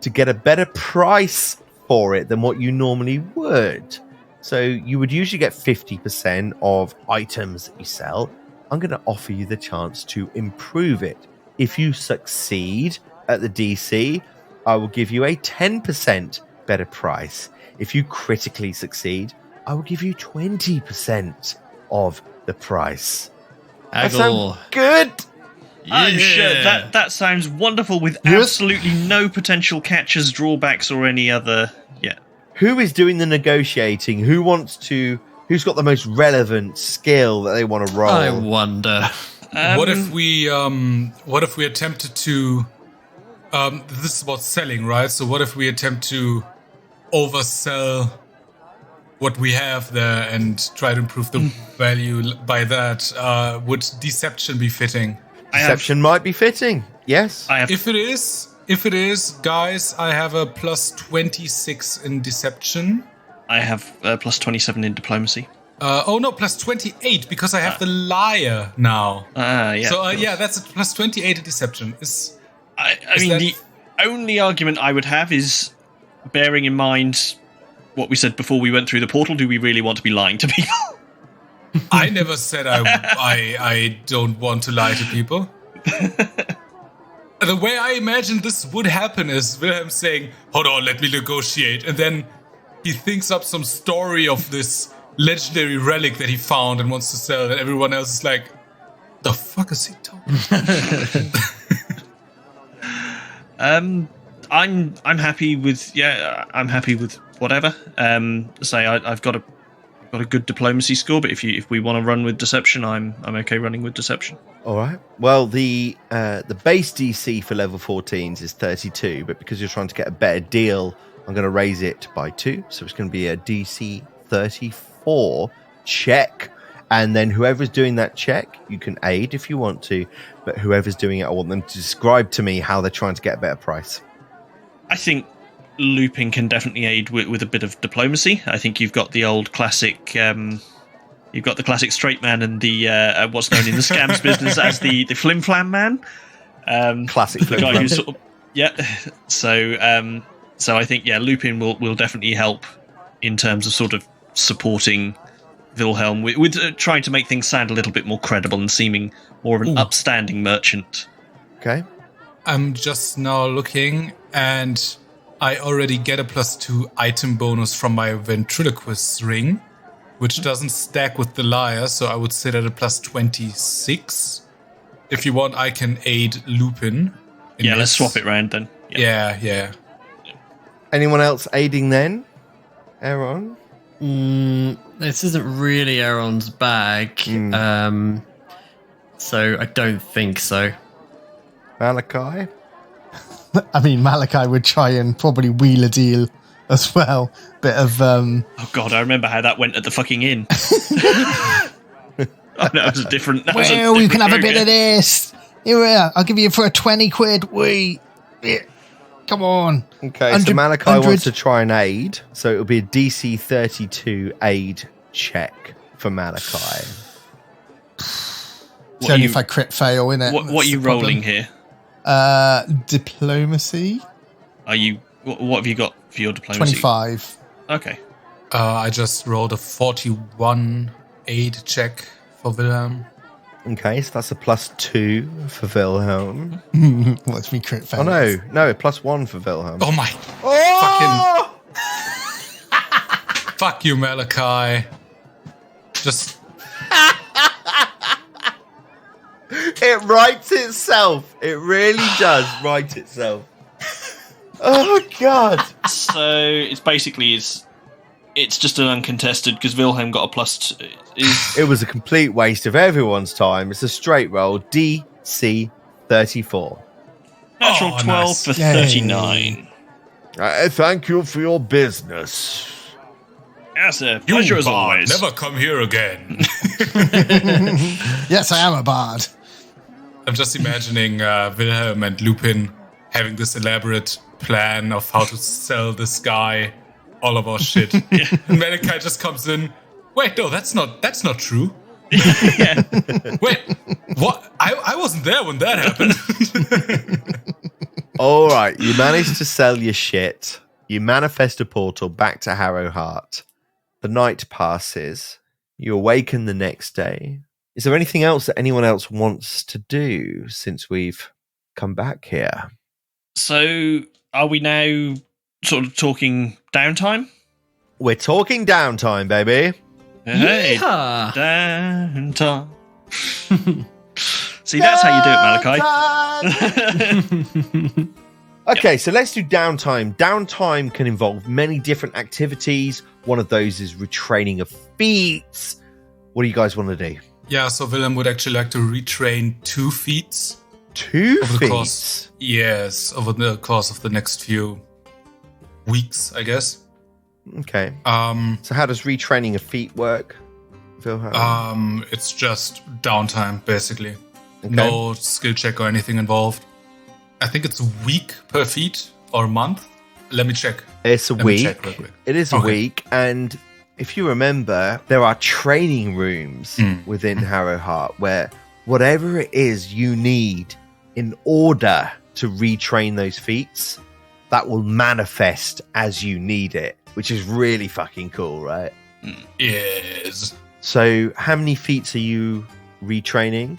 to get a better price for it than what you normally would. So you would usually get 50% of items that you sell. I'm going to offer you the chance to improve it. If you succeed at the DC, I will give you a 10% better price. If you critically succeed, I will give you 20% of the price. That sounds good. I'm sure that sounds wonderful with absolutely no potential catches, drawbacks, or any other. Yeah. Who is doing the negotiating? Who's got the most relevant skill that they want to roll? I wonder. What if we attempted to this is about selling, right? So what if we attempt to oversell what we have there and try to improve the value by that? Would deception be fitting? Deception might be fitting. Yes. If it is, guys, I have a plus 26 in deception. I have plus 27 in diplomacy. Plus 28 because I have the liar now. Yeah. So that's a plus 28 in deception. The only argument I would have is bearing in mind what we said before we went through the portal. Do we really want to be lying to people? I never said I don't want to lie to people. The way I imagine this would happen is Wilhelm saying, hold on, let me negotiate. And then he thinks up some story of this legendary relic that he found and wants to sell. And everyone else is like, the fuck is he talking I'm happy with I'm happy with whatever. I've got a good diplomacy score, but if we want to run with deception, I'm okay running with deception. All right. Well, the base DC for level 14s is 32, but because you're trying to get a better deal, I'm going to raise it by 2. So it's going to be a DC 34. Check. And then whoever's doing that check, you can aid if you want to, but whoever's doing it, I want them to describe to me how they're trying to get a better price. I think Lupin can definitely aid with a bit of diplomacy. I think you've got the old classic... you've got the classic straight man and the what's known in the scams business as the flim-flam man. Classic the guy flim-flam. who's sort of... Yeah. So I think, Lupin will definitely help in terms of sort of supporting Wilhelm with trying to make things sound a little bit more credible and seeming more of an upstanding merchant. Okay. I'm just now looking, and I already get a +2 item bonus from my ventriloquist ring, which doesn't stack with the liar, so I would sit at a +26. If you want, I can aid Lupin. Yeah, let's this. swap it round then. Yeah. Anyone else aiding then? Aaron? This isn't really Aaron's bag, so I don't think so. Malachi? I mean, Malachi would try and probably wheel a deal as well. Bit of Oh god, I remember how that went at the fucking inn. Oh no, it was a different. well, you can have a bit of this. Here, I'll give you for a 20 quid. Wait, come on. Okay, so 100 Malachi 100. wants to try and aid, so it'll be a DC 32 aid check for Malachi. It's only if I crit fail, innit? What are you rolling here? Diplomacy. Are you? What have you got for your diplomacy? 25. Okay. I just rolled a 41 aid check for Wilhelm. Okay, so that's a +2 for Wilhelm. Watch me crit fail. Oh no, +1 for Wilhelm. Oh my! Oh! Fuck you, Malachi. Just It writes itself. It really does write itself. Oh god. So it's basically it's just an uncontested because Wilhelm got a +2. It was a complete waste of everyone's time. It's a straight roll. DC 34. Natural 12 nice. for Yay. 39. I thank you for your business. Yes, sir. Pleasure as always. Never come here again. Yes, I am a bard. I'm just imagining Wilhelm and Lupin having this elaborate plan of how to sell this guy all of our shit. And Malachi just comes in. Wait, no, that's not true. Yeah. Wait, what? I wasn't there when that happened. All right, you managed to sell your shit. You manifest a portal back to Harrowheart. The night passes. You awaken the next day. Is there anything else that anyone else wants to do since we've come back here? So are we now sort of talking downtime? We're talking downtime, baby. Hey, Yeah. downtime. See, that's how you do it, Malachi. Okay, so let's do downtime. Downtime can involve many different activities. One of those is retraining of feats. What do you guys want to do? Yeah, so Willem would actually like to retrain 2 feats. 2 Over the feats? course. Yes, over the course of the next few weeks, I guess. Okay. So how does retraining a feat work, Wilhelm? It's just downtime, basically. Okay. No skill check or anything involved. I think it's a week per feat or a month. Let me check. It's a Let me week. check real quick. It is a Okay. week, and if you remember, there are training rooms within Harrowheart where whatever it is you need in order to retrain those feats, that will manifest as you need it, which is really fucking cool, right? Yes. So how many feats are you retraining?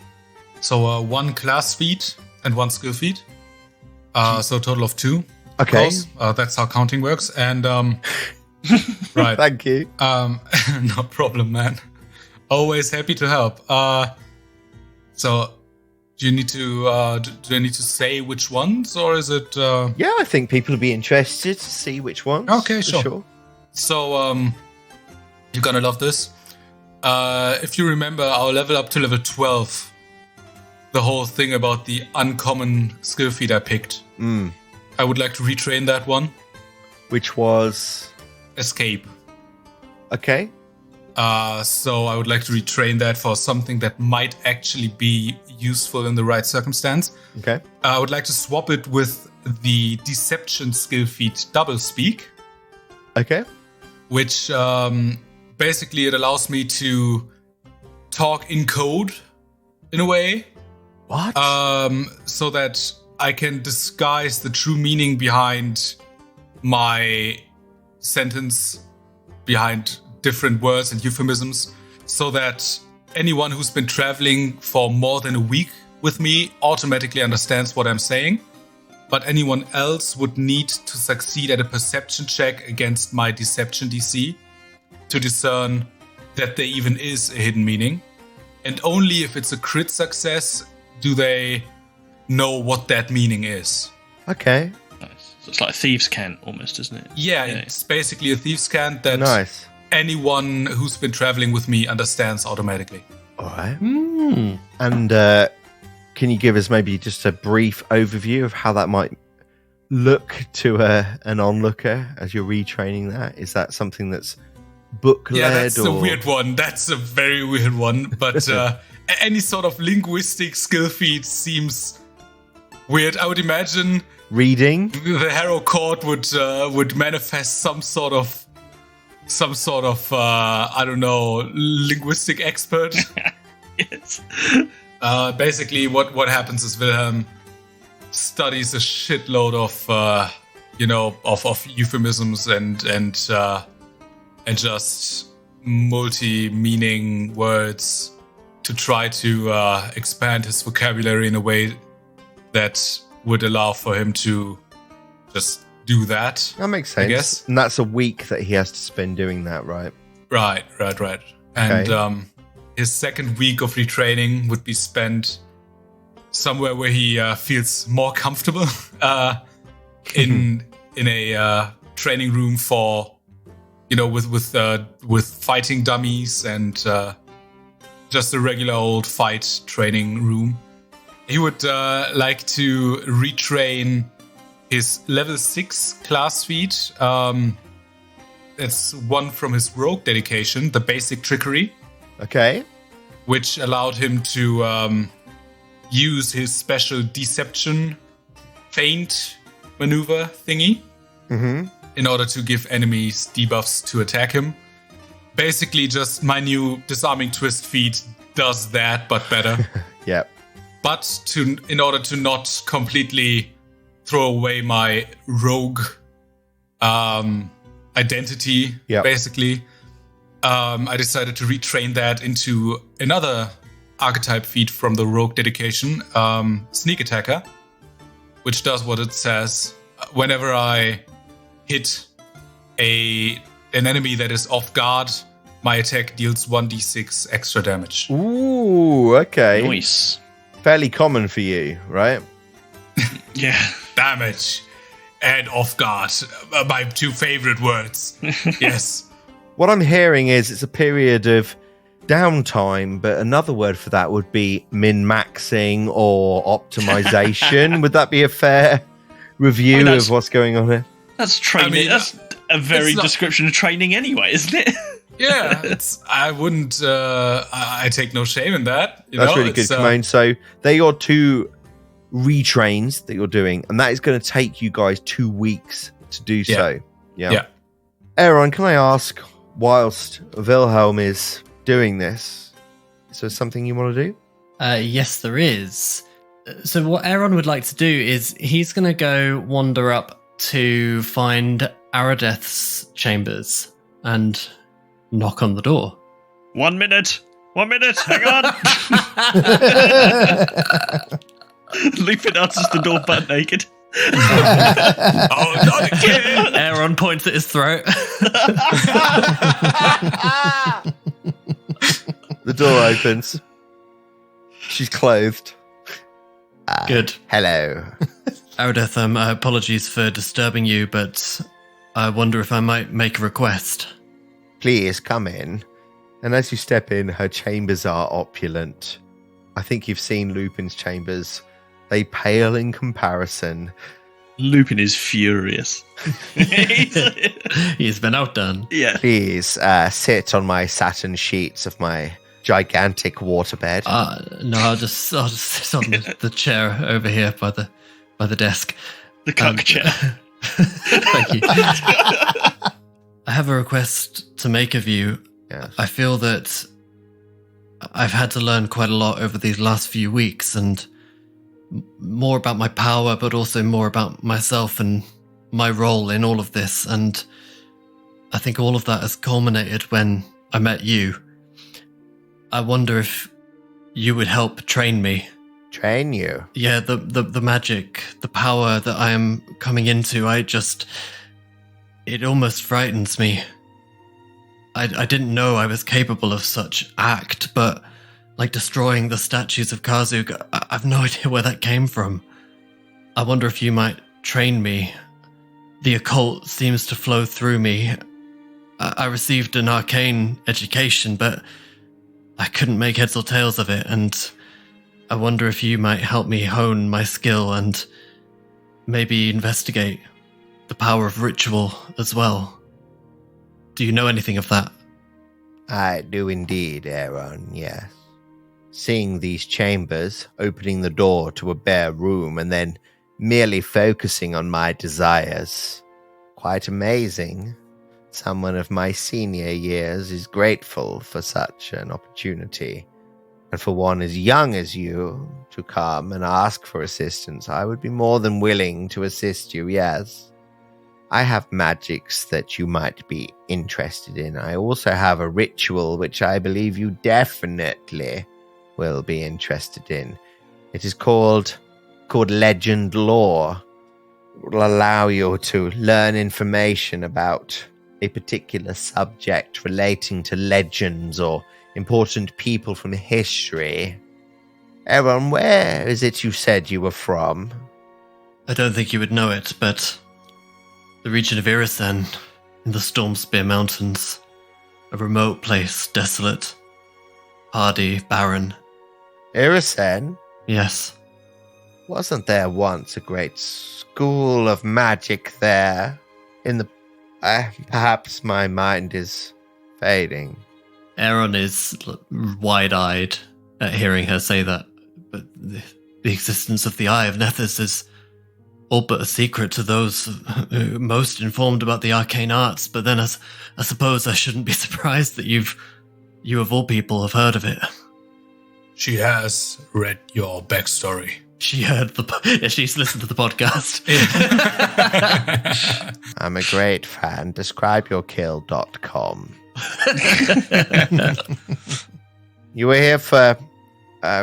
So 1 class feat and 1 skill feat. So a total of 2. Of Okay. course. That's how counting works. And right. Thank you. No problem, man. Always happy to help. So do you need to do I need to say which ones, or is it Yeah, I think people would be interested to see which ones. Okay, for sure. So you're gonna love this. If you remember our level up to level 12, the whole thing about the uncommon skill feat I picked. I would like to retrain that one. Which was Escape. okay. So I would like to retrain that for something that might actually be useful in the right circumstance. Okay. I would like to swap it with the Deception skill feat Double Speak, Okay. which basically it allows me to talk in code in a way, What? so that I can disguise the true meaning behind my sentence, behind different words and euphemisms, so that anyone who's been traveling for more than a week with me automatically understands what I'm saying. But anyone else would need to succeed at a perception check against my deception DC to discern that there even is a hidden meaning. And only if it's a crit success do they know what that meaning is. Okay. Nice. So it's like a thieves' cant almost, isn't it? Yeah, it's basically a thief's cant that Nice. anyone who's been traveling with me understands automatically. All right. And can you give us maybe just a brief overview of how that might look to an onlooker as you're retraining that? Is that something that's book-led? Yeah, that's or... a weird one. That's a very weird one. But any sort of linguistic skill feat seems weird. I would imagine reading. the Harrow Court would manifest some sort of I don't know, linguistic expert. Yes. Basically, what happens is Wilhelm studies a shitload of euphemisms and just multi-meaning words to try to expand his vocabulary in a way that would allow for him to just do that. That makes sense. I guess. And that's a week that he has to spend doing that, right? Right. And Okay. His second week of retraining would be spent somewhere where he feels more comfortable, in a training room for, with fighting dummies and just a regular old fight training room. He would like to retrain his level 6 class feat. It's one from his rogue dedication, the basic trickery, Okay. which allowed him to use his special deception feint maneuver thingy in order to give enemies debuffs to attack him. Basically, just my new disarming twist feat does that, but better. Yep. But in order to not completely throw away my rogue identity, Yep. basically, I decided to retrain that into another archetype feat from the rogue dedication, Sneak Attacker, which does what it says. Whenever I hit an enemy that is off guard, my attack deals 1d6 extra damage. Ooh, okay. Nice. Fairly common for you, right? Yeah. Damage and off guard, my two favorite words. Yes. What I'm hearing is it's a period of downtime, but another word for that would be min-maxing or optimization. Would that be a fair review that's- of what's going on here? That's training. I mean, that's a very it's not- description of training anyway, isn't it? Yeah, I wouldn't. I take no shame in that. That's really good, Simone. So they're your two retrains that you're doing, and that is going to take you guys 2 weeks to do so. Yeah. Aaron, can I ask, whilst Wilhelm is doing this, is there something you want to do? Yes, there is. So what Aaron would like to do is he's going to go wander up to find Aradeth's chambers and knock on the door. 1 minute. 1 minute. Hang on. Lupin answers the door butt naked. Oh, not again! Aaron points at his throat. The door opens. She's clothed. Good. Hello. Aradeth, apologies for disturbing you, but I wonder if I might make a request. Please come in. And as you step in, her chambers are opulent. I think you've seen Lupin's chambers. They pale in comparison. Lupin is furious. He's been outdone. Yeah. Please sit on my satin sheets of my gigantic waterbed. No, I'll just sit on the chair over here by the desk. The cuck chair. Thank you. I have a request to make of you. Yes. I feel that I've had to learn quite a lot over these last few weeks, and more about my power, but also more about myself and my role in all of this. And I think all of that has culminated when I met you. I wonder if you would help train me. Train you? Yeah, the magic, the power that I am coming into, it almost frightens me. I didn't know I was capable of such act, but like destroying the statues of Kazuk, I've no idea where that came from. I wonder if you might train me. The occult seems to flow through me. I received an arcane education, but I couldn't make heads or tails of it, and I wonder if you might help me hone my skill and maybe investigate the power of ritual as well. Do you know anything of that? I do indeed, Aaron, yes. Seeing these chambers, opening the door to a bare room, and then merely focusing on my desires. Quite amazing. Someone of my senior years is grateful for such an opportunity. And for one as young as you to come and ask for assistance, I would be more than willing to assist you, yes. I have magics that you might be interested in. I also have a ritual which I believe you definitely will be interested in. It is called Legend Lore. It will allow you to learn information about a particular subject relating to legends or important people from history. Aaron, where is it you said you were from? I don't think you would know it, but the region of Irisen in the Stormspear Mountains. A remote place, desolate, hardy, barren. Irisen? Yes. Wasn't there once a great school of magic there? Perhaps my mind is fading. Aaron is wide-eyed at hearing her say that, but the existence of the Eye of Nethys is all but a secret to those most informed about the arcane arts. But then I suppose I shouldn't be surprised that you of all people have heard of it. She has read your backstory. She's listened to the podcast. I'm a great fan. DescribeYourKill.com. You were here for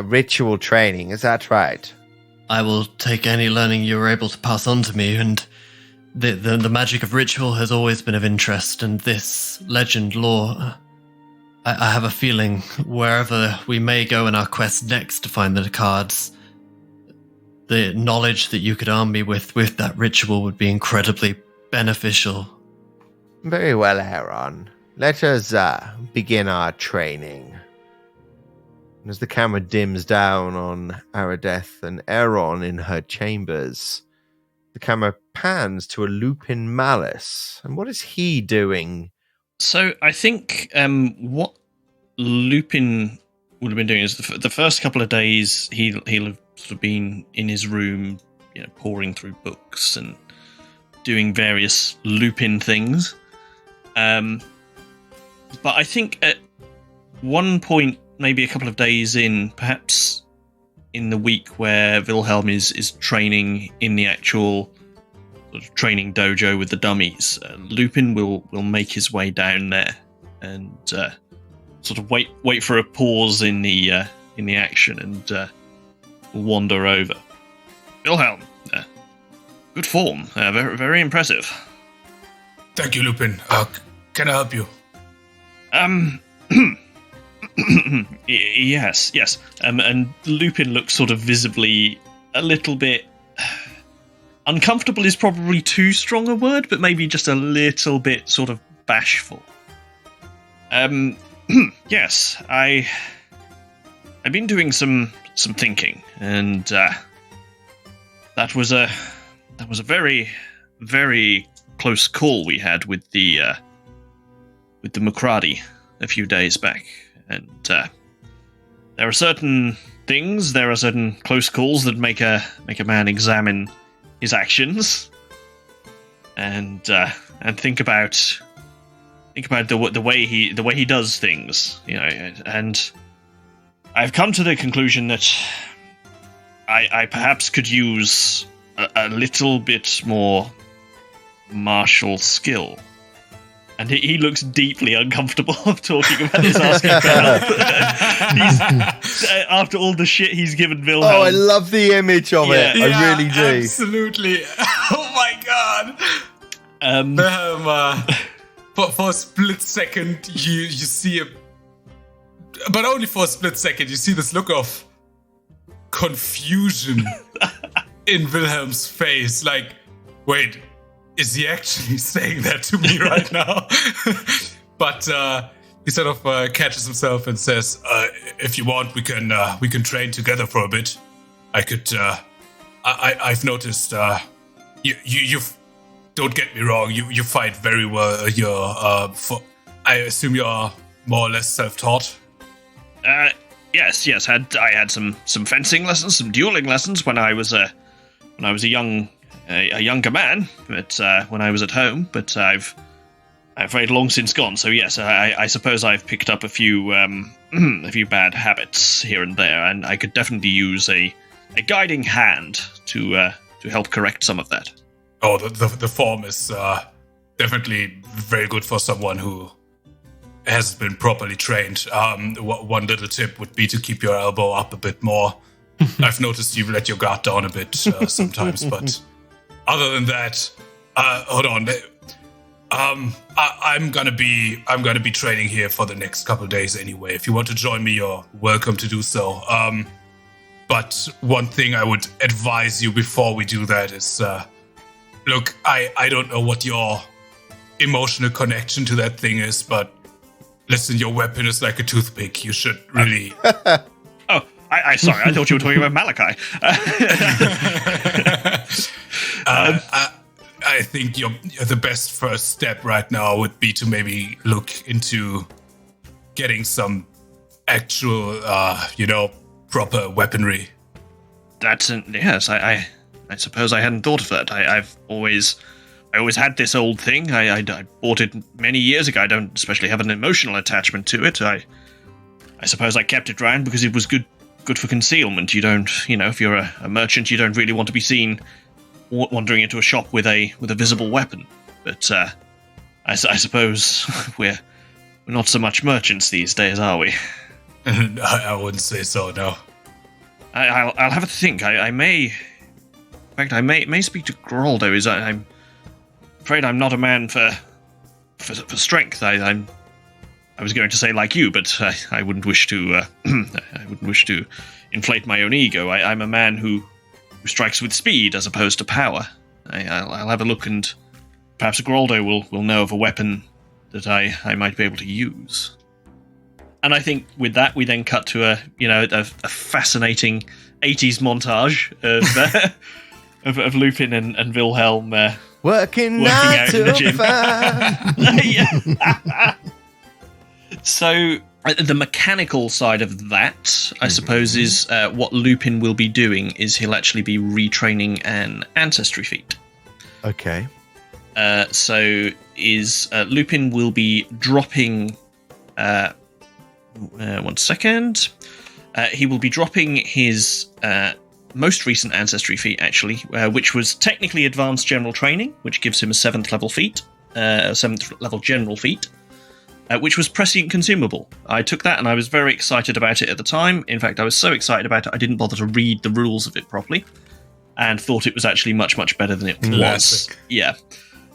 ritual training, is that right? I will take any learning you were able to pass on to me, and the magic of ritual has always been of interest, and this legend lore, I have a feeling wherever we may go in our quest next to find the cards, the knowledge that you could arm me with that ritual would be incredibly beneficial. Very well, Aaron. Let us begin our training. And as the camera dims down on Aradeth and Aaron in her chambers, the camera pans to a Lupin Malice. And what is he doing? So I think what Lupin would have been doing is the first couple of days he'll have sort of been in his room, pouring through books and doing various Lupin things. But I think at one point, maybe a couple of days in, perhaps in the week where Wilhelm is training in the actual sort of training dojo with the dummies, Lupin will make his way down there and sort of wait for a pause in the action and wander over. Wilhelm, good form, very very impressive. Thank you, Lupin. Can I help you? Yes. And Lupin looks sort of visibly a little bit uncomfortable is probably too strong a word, but maybe just a little bit sort of bashful. Yes, I've been doing some thinking, and that was a That was a very, very close call we had with the Mukradi a few days back, and there are certain things, there are certain close calls that make a man examine his actions, and think about the way he does things, you know. And I've come to the conclusion that I perhaps could use a little bit more martial skill. And he looks deeply uncomfortable talking about this, asking for help. After all the shit he's given Wilhelm. Oh, I love the image of it. I really do. Absolutely. Oh my god. Wilhelm, for a split second, you see but only for a split second, you see this look of confusion in Wilhelm's face. Like, wait, is he actually saying that to me right now? But he sort of catches himself and says, "If you want, we can train together for a bit. I could. I've noticed. You've. Don't get me wrong. You fight very well. I assume you're more or less self-taught." Yes. I had some fencing lessons, some dueling lessons when I was a younger man, but when I was at home. But I've very long since gone. So yes, I suppose I've picked up a few bad habits here and there, and I could definitely use a guiding hand to help correct some of that. Oh, the form is definitely very good for someone who hasn't been properly trained. One little tip would be to keep your elbow up a bit more. I've noticed you let your guard down a bit sometimes, but other than that, hold on. I'm gonna be training here for the next couple of days anyway. If you want to join me, you're welcome to do so. But one thing I would advise you before we do that is, look, I don't know what your emotional connection to that thing is, but listen, your weapon is like a toothpick. You should really. Sorry, I thought you were talking about Malachi. I think the best first step right now would be to maybe look into getting some actual, proper weaponry. Yes. I suppose I hadn't thought of that. I always had this old thing. I bought it many years ago. I don't especially have an emotional attachment to it. I suppose I kept it around because it was good for concealment. You don't, if you're a merchant, you don't really want to be seen wandering into a shop with a visible weapon. But I suppose we're not so much merchants these days, are we? I wouldn't say so. No. I'll have a think. I may speak to Geraldo. I'm afraid I'm not a man for strength. I was going to say like you, but I wouldn't wish to. I wouldn't wish to inflate my own ego. I'm a man who strikes with speed as opposed to power. I'll have a look, and perhaps Geraldo will know of a weapon that I might be able to use. And I think with that, we then cut to a fascinating 80s montage of Lupin and Wilhelm working out in the gym. So the mechanical side of that, I suppose, is what Lupin will be doing. Is he'll actually be retraining an ancestry feat. Okay. Lupin will be dropping. 1 second. He will be dropping his most recent ancestry feat, actually, which was technically advanced general training, which gives him a 7th level feat, a 7th level general feat, which was prescient consumable. I took that and I was very excited about it at the time. In fact, I was so excited about it, I didn't bother to read the rules of it properly, and thought it was actually much, much better than it was. Yeah.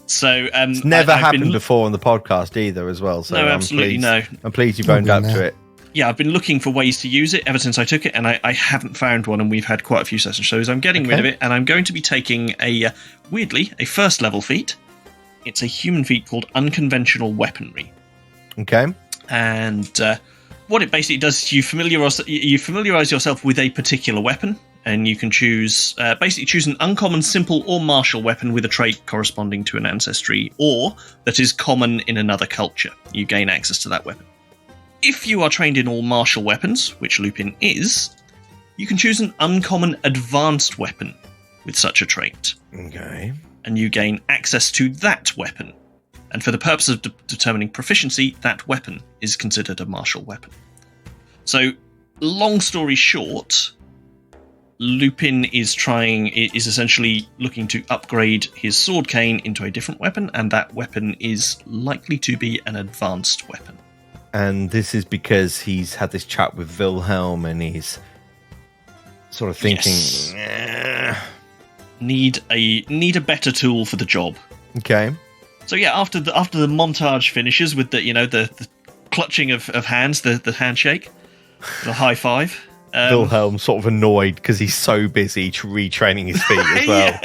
So it's never happened before on the podcast either, as well. So no, absolutely no. I'm pleased you boned up to it. Yeah, I've been looking for ways to use it ever since I took it, and I haven't found one. And we've had quite a few sessions, so I'm getting rid of it, and I'm going to be taking weirdly a 1st level feat. It's a human feat called Unconventional Weaponry. Okay. And what it basically does is you familiarize yourself with a particular weapon. and you can choose an uncommon, simple, or martial weapon with a trait corresponding to an ancestry, or that is common in another culture. You gain access to that weapon. If you are trained in all martial weapons, which Lupin is, you can choose an uncommon advanced weapon with such a trait. Okay. And you gain access to that weapon. And for the purpose of determining proficiency, that weapon is considered a martial weapon. So, long story short, Lupin is essentially looking to upgrade his sword cane into a different weapon, and that weapon is likely to be an advanced weapon. And this is because he's had this chat with Wilhelm, and he's sort of thinking, yes. Need a better tool for the job. Okay. So yeah, after the montage finishes with the clutching of hands, the handshake, the high five. Wilhelm's sort of annoyed because he's so busy retraining his feet as well.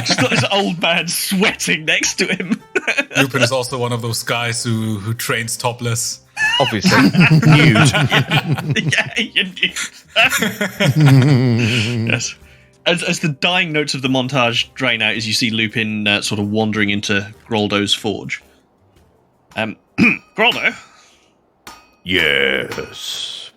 just got this old man sweating next to him. Lupin is also one of those guys who trains topless. Obviously, nude. Yes. As the dying notes of the montage drain out, as you see Lupin sort of wandering into Groldo's forge. Groldo? Yes.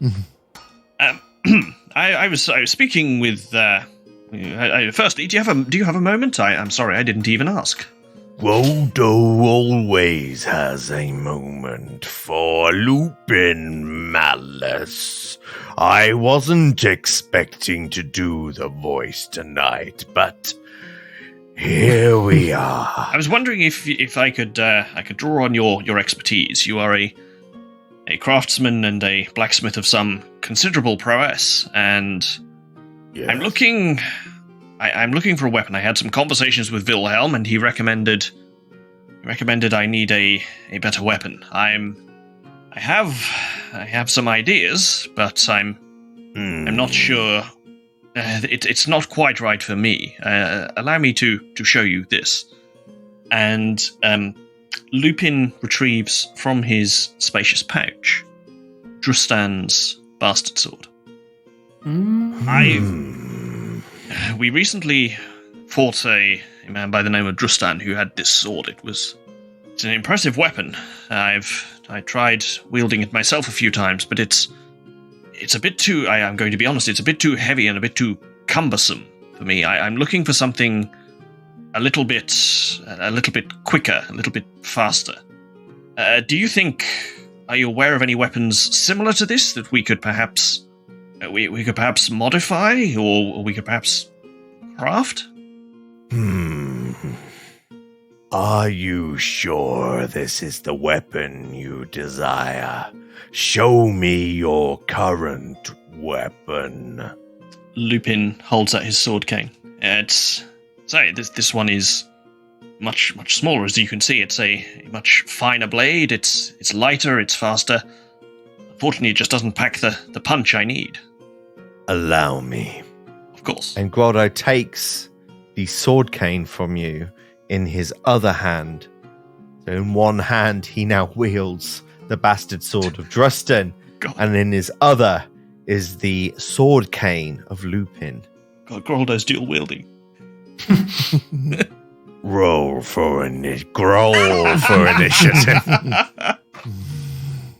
I was speaking with. Firstly, do you have a moment? I'm sorry, I didn't even ask. Groldo always has a moment for Lupin Malice. I wasn't expecting to do the voice tonight, but here we are. I was wondering if I could draw on your expertise. You are a craftsman and a blacksmith of some considerable prowess, and Yes. I'm looking for a weapon. I had some conversations with Wilhelm, and he recommended I need a better weapon. I have some ideas, but I'm not sure. It's not quite right for me. Allow me to show you this. And Lupin retrieves from his spacious pouch Drustan's bastard sword. We recently fought a man by the name of Drustan who had this sword. It's an impressive weapon. I tried wielding it myself a few times, but it's a bit too, I'm going to be honest, it's a bit too heavy and a bit too cumbersome for me. I'm looking for something a little bit quicker, a little bit faster. Do you think, are you aware of any weapons similar to this that we could perhaps we could perhaps modify, or we could perhaps craft? Are you sure this is the weapon you desire? Show me your current weapon. Lupin holds out his sword cane. This one is much smaller, as you can see. It's a much finer blade. It's lighter. It's faster. Unfortunately, it just doesn't pack the punch I need. Allow me. Of course. And Groldo takes the sword cane from you in his other hand. So in one hand, he now wields the bastard sword of Drustan, God. and in his other is the sword cane of Lupin. God, Groldo's dual wielding. Growl for initiative.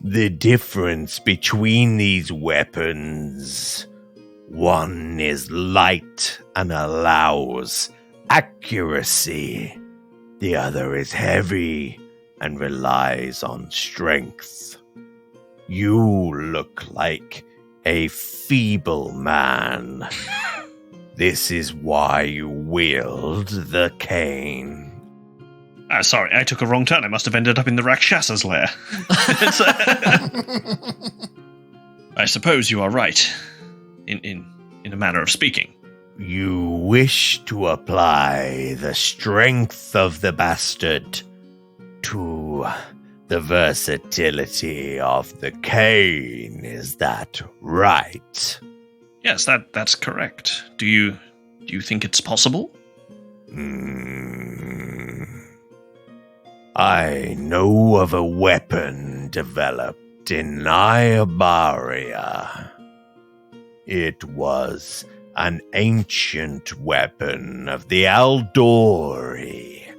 The difference between these weapons, one is light and allows accuracy. The other is heavy and relies on strength. You look like a feeble man. This is why you wield the cane. Sorry, I took a wrong turn. I must have ended up in the Rakshasa's lair. I suppose you are right, in a manner of speaking. You wish to apply the strength of the bastard to the versatility of the cane, is that right? Yes, that's correct. Do you think it's possible? I know of a weapon developed in Niobaria. It was an ancient weapon of the Aldori.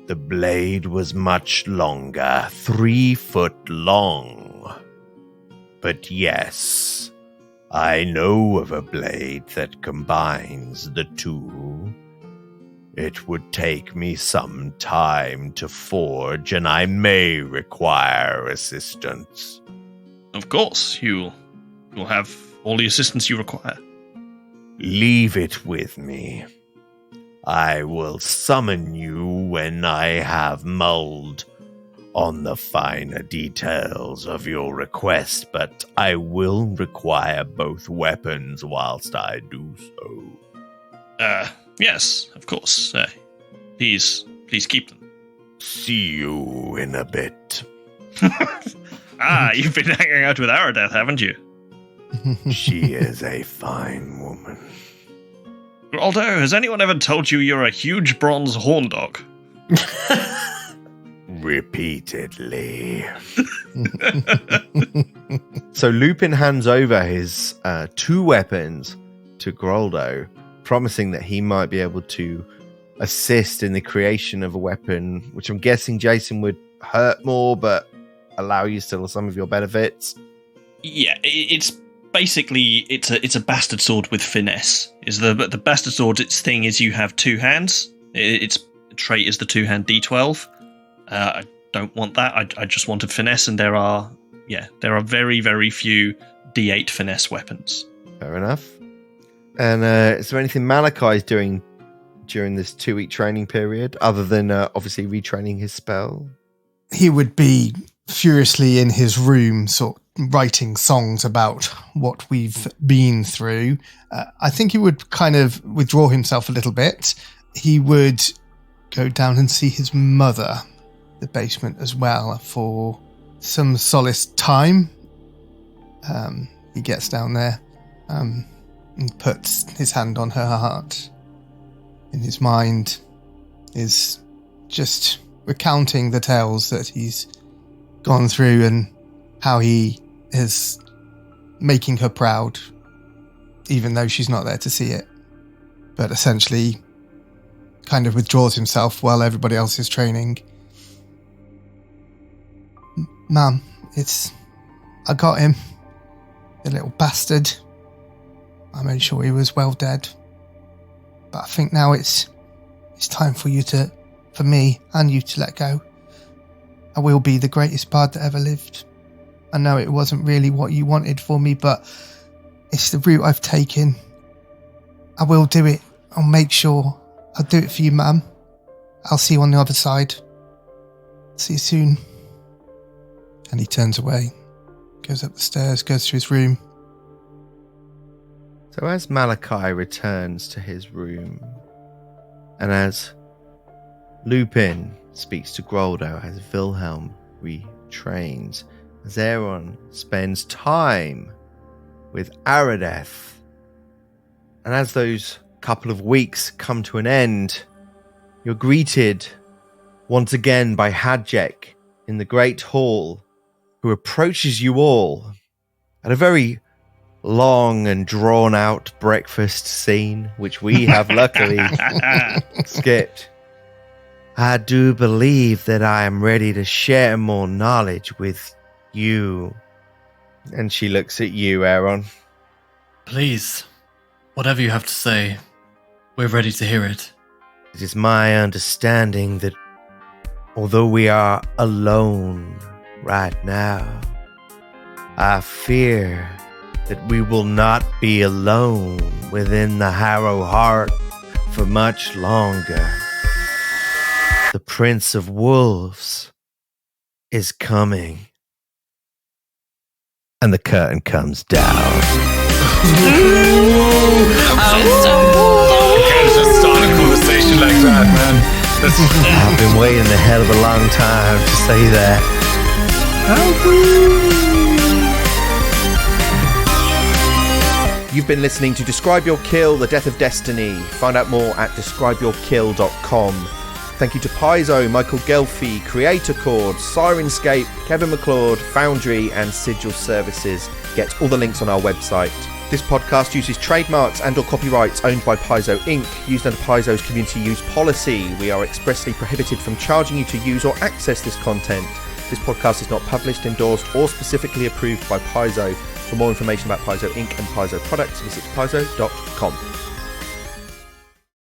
The blade was much longer, 3 foot long. But yes, I know of a blade that combines the two. It would take me some time to forge, and I may require assistance. Of course, you'll have all the assistance you require. Leave it with me. I will summon you when I have mulled on the finer details of your request, but I will require both weapons whilst I do so. Yes, of course. Please keep them. See you in a bit. You've been hanging out with Aradeth, haven't you? She is a fine woman. Groldo, has anyone ever told you you're a huge bronze horn dog? Repeatedly. So Lupin hands over his 2 weapons to Groldo, promising that he might be able to assist in the creation of a weapon, which I'm guessing Jason would hurt more, but allow you still some of your benefits. Yeah, it's basically it's a bastard sword with finesse. Is the bastard sword? Its thing is you have 2 hands. Its trait is the 2-hand D12. I don't want that. I just wanted finesse, and there are very, very few D8 finesse weapons. Fair enough. And is there anything Malachi is doing during this 2-week training period, other than obviously retraining his spell? He would be furiously in his room, sort of writing songs about what we've been through. I think he would kind of withdraw himself a little bit. He would go down and see his mother, the basement as well, for some solace time. He gets down there and puts his hand on her heart. In his mind is just recounting the tales that he's gone through and how he is making her proud, even though she's not there to see it. But essentially kind of withdraws himself while everybody else is training. Mum, I got him. The little bastard. I made sure he was well dead. But I think now it's time for me and you to let go. I will be the greatest bard that ever lived. I know it wasn't really what you wanted for me, but it's the route I've taken. I will do it. I'll make sure. I'll do it for you, Mum. I'll see you on the other side. See you soon. And he turns away, goes up the stairs, goes to his room. So as Malachi returns to his room, and as Lupin speaks to Groldo, as Wilhelm retrains, as Aaron spends time with Aradeth, and as those couple of weeks come to an end, you're greeted once again by Hadjek in the Great Hall, who approaches you all at a very long and drawn-out breakfast scene, which we have luckily skipped. I do believe that I am ready to share more knowledge with you. And she looks at you, Aaron. Please, whatever you have to say, we're ready to hear it. It is my understanding that although we are alone right now, I fear that we will not be alone within the Harrow Heart for much longer. The Prince of Wolves is coming. And the curtain comes down. Can't just start a conversation like that, man. I've been waiting a hell of a long time to say that. You've been listening to Describe Your Kill, The Death of Destiny. Find out more at describeyourkill.com. Thank you to Paizo, Michael Gelfi, Creator Chord, Sirenscape, Kevin McLeod, Foundry, and Sigil Services. Get all the links on our website. This podcast uses trademarks and or copyrights owned by Paizo Inc., used under Paizo's community use policy. We are expressly prohibited from charging you to use or access this content. This podcast is not published, endorsed, or specifically approved by Paizo. For more information about Paizo Inc. and Paizo products, visit paizo.com.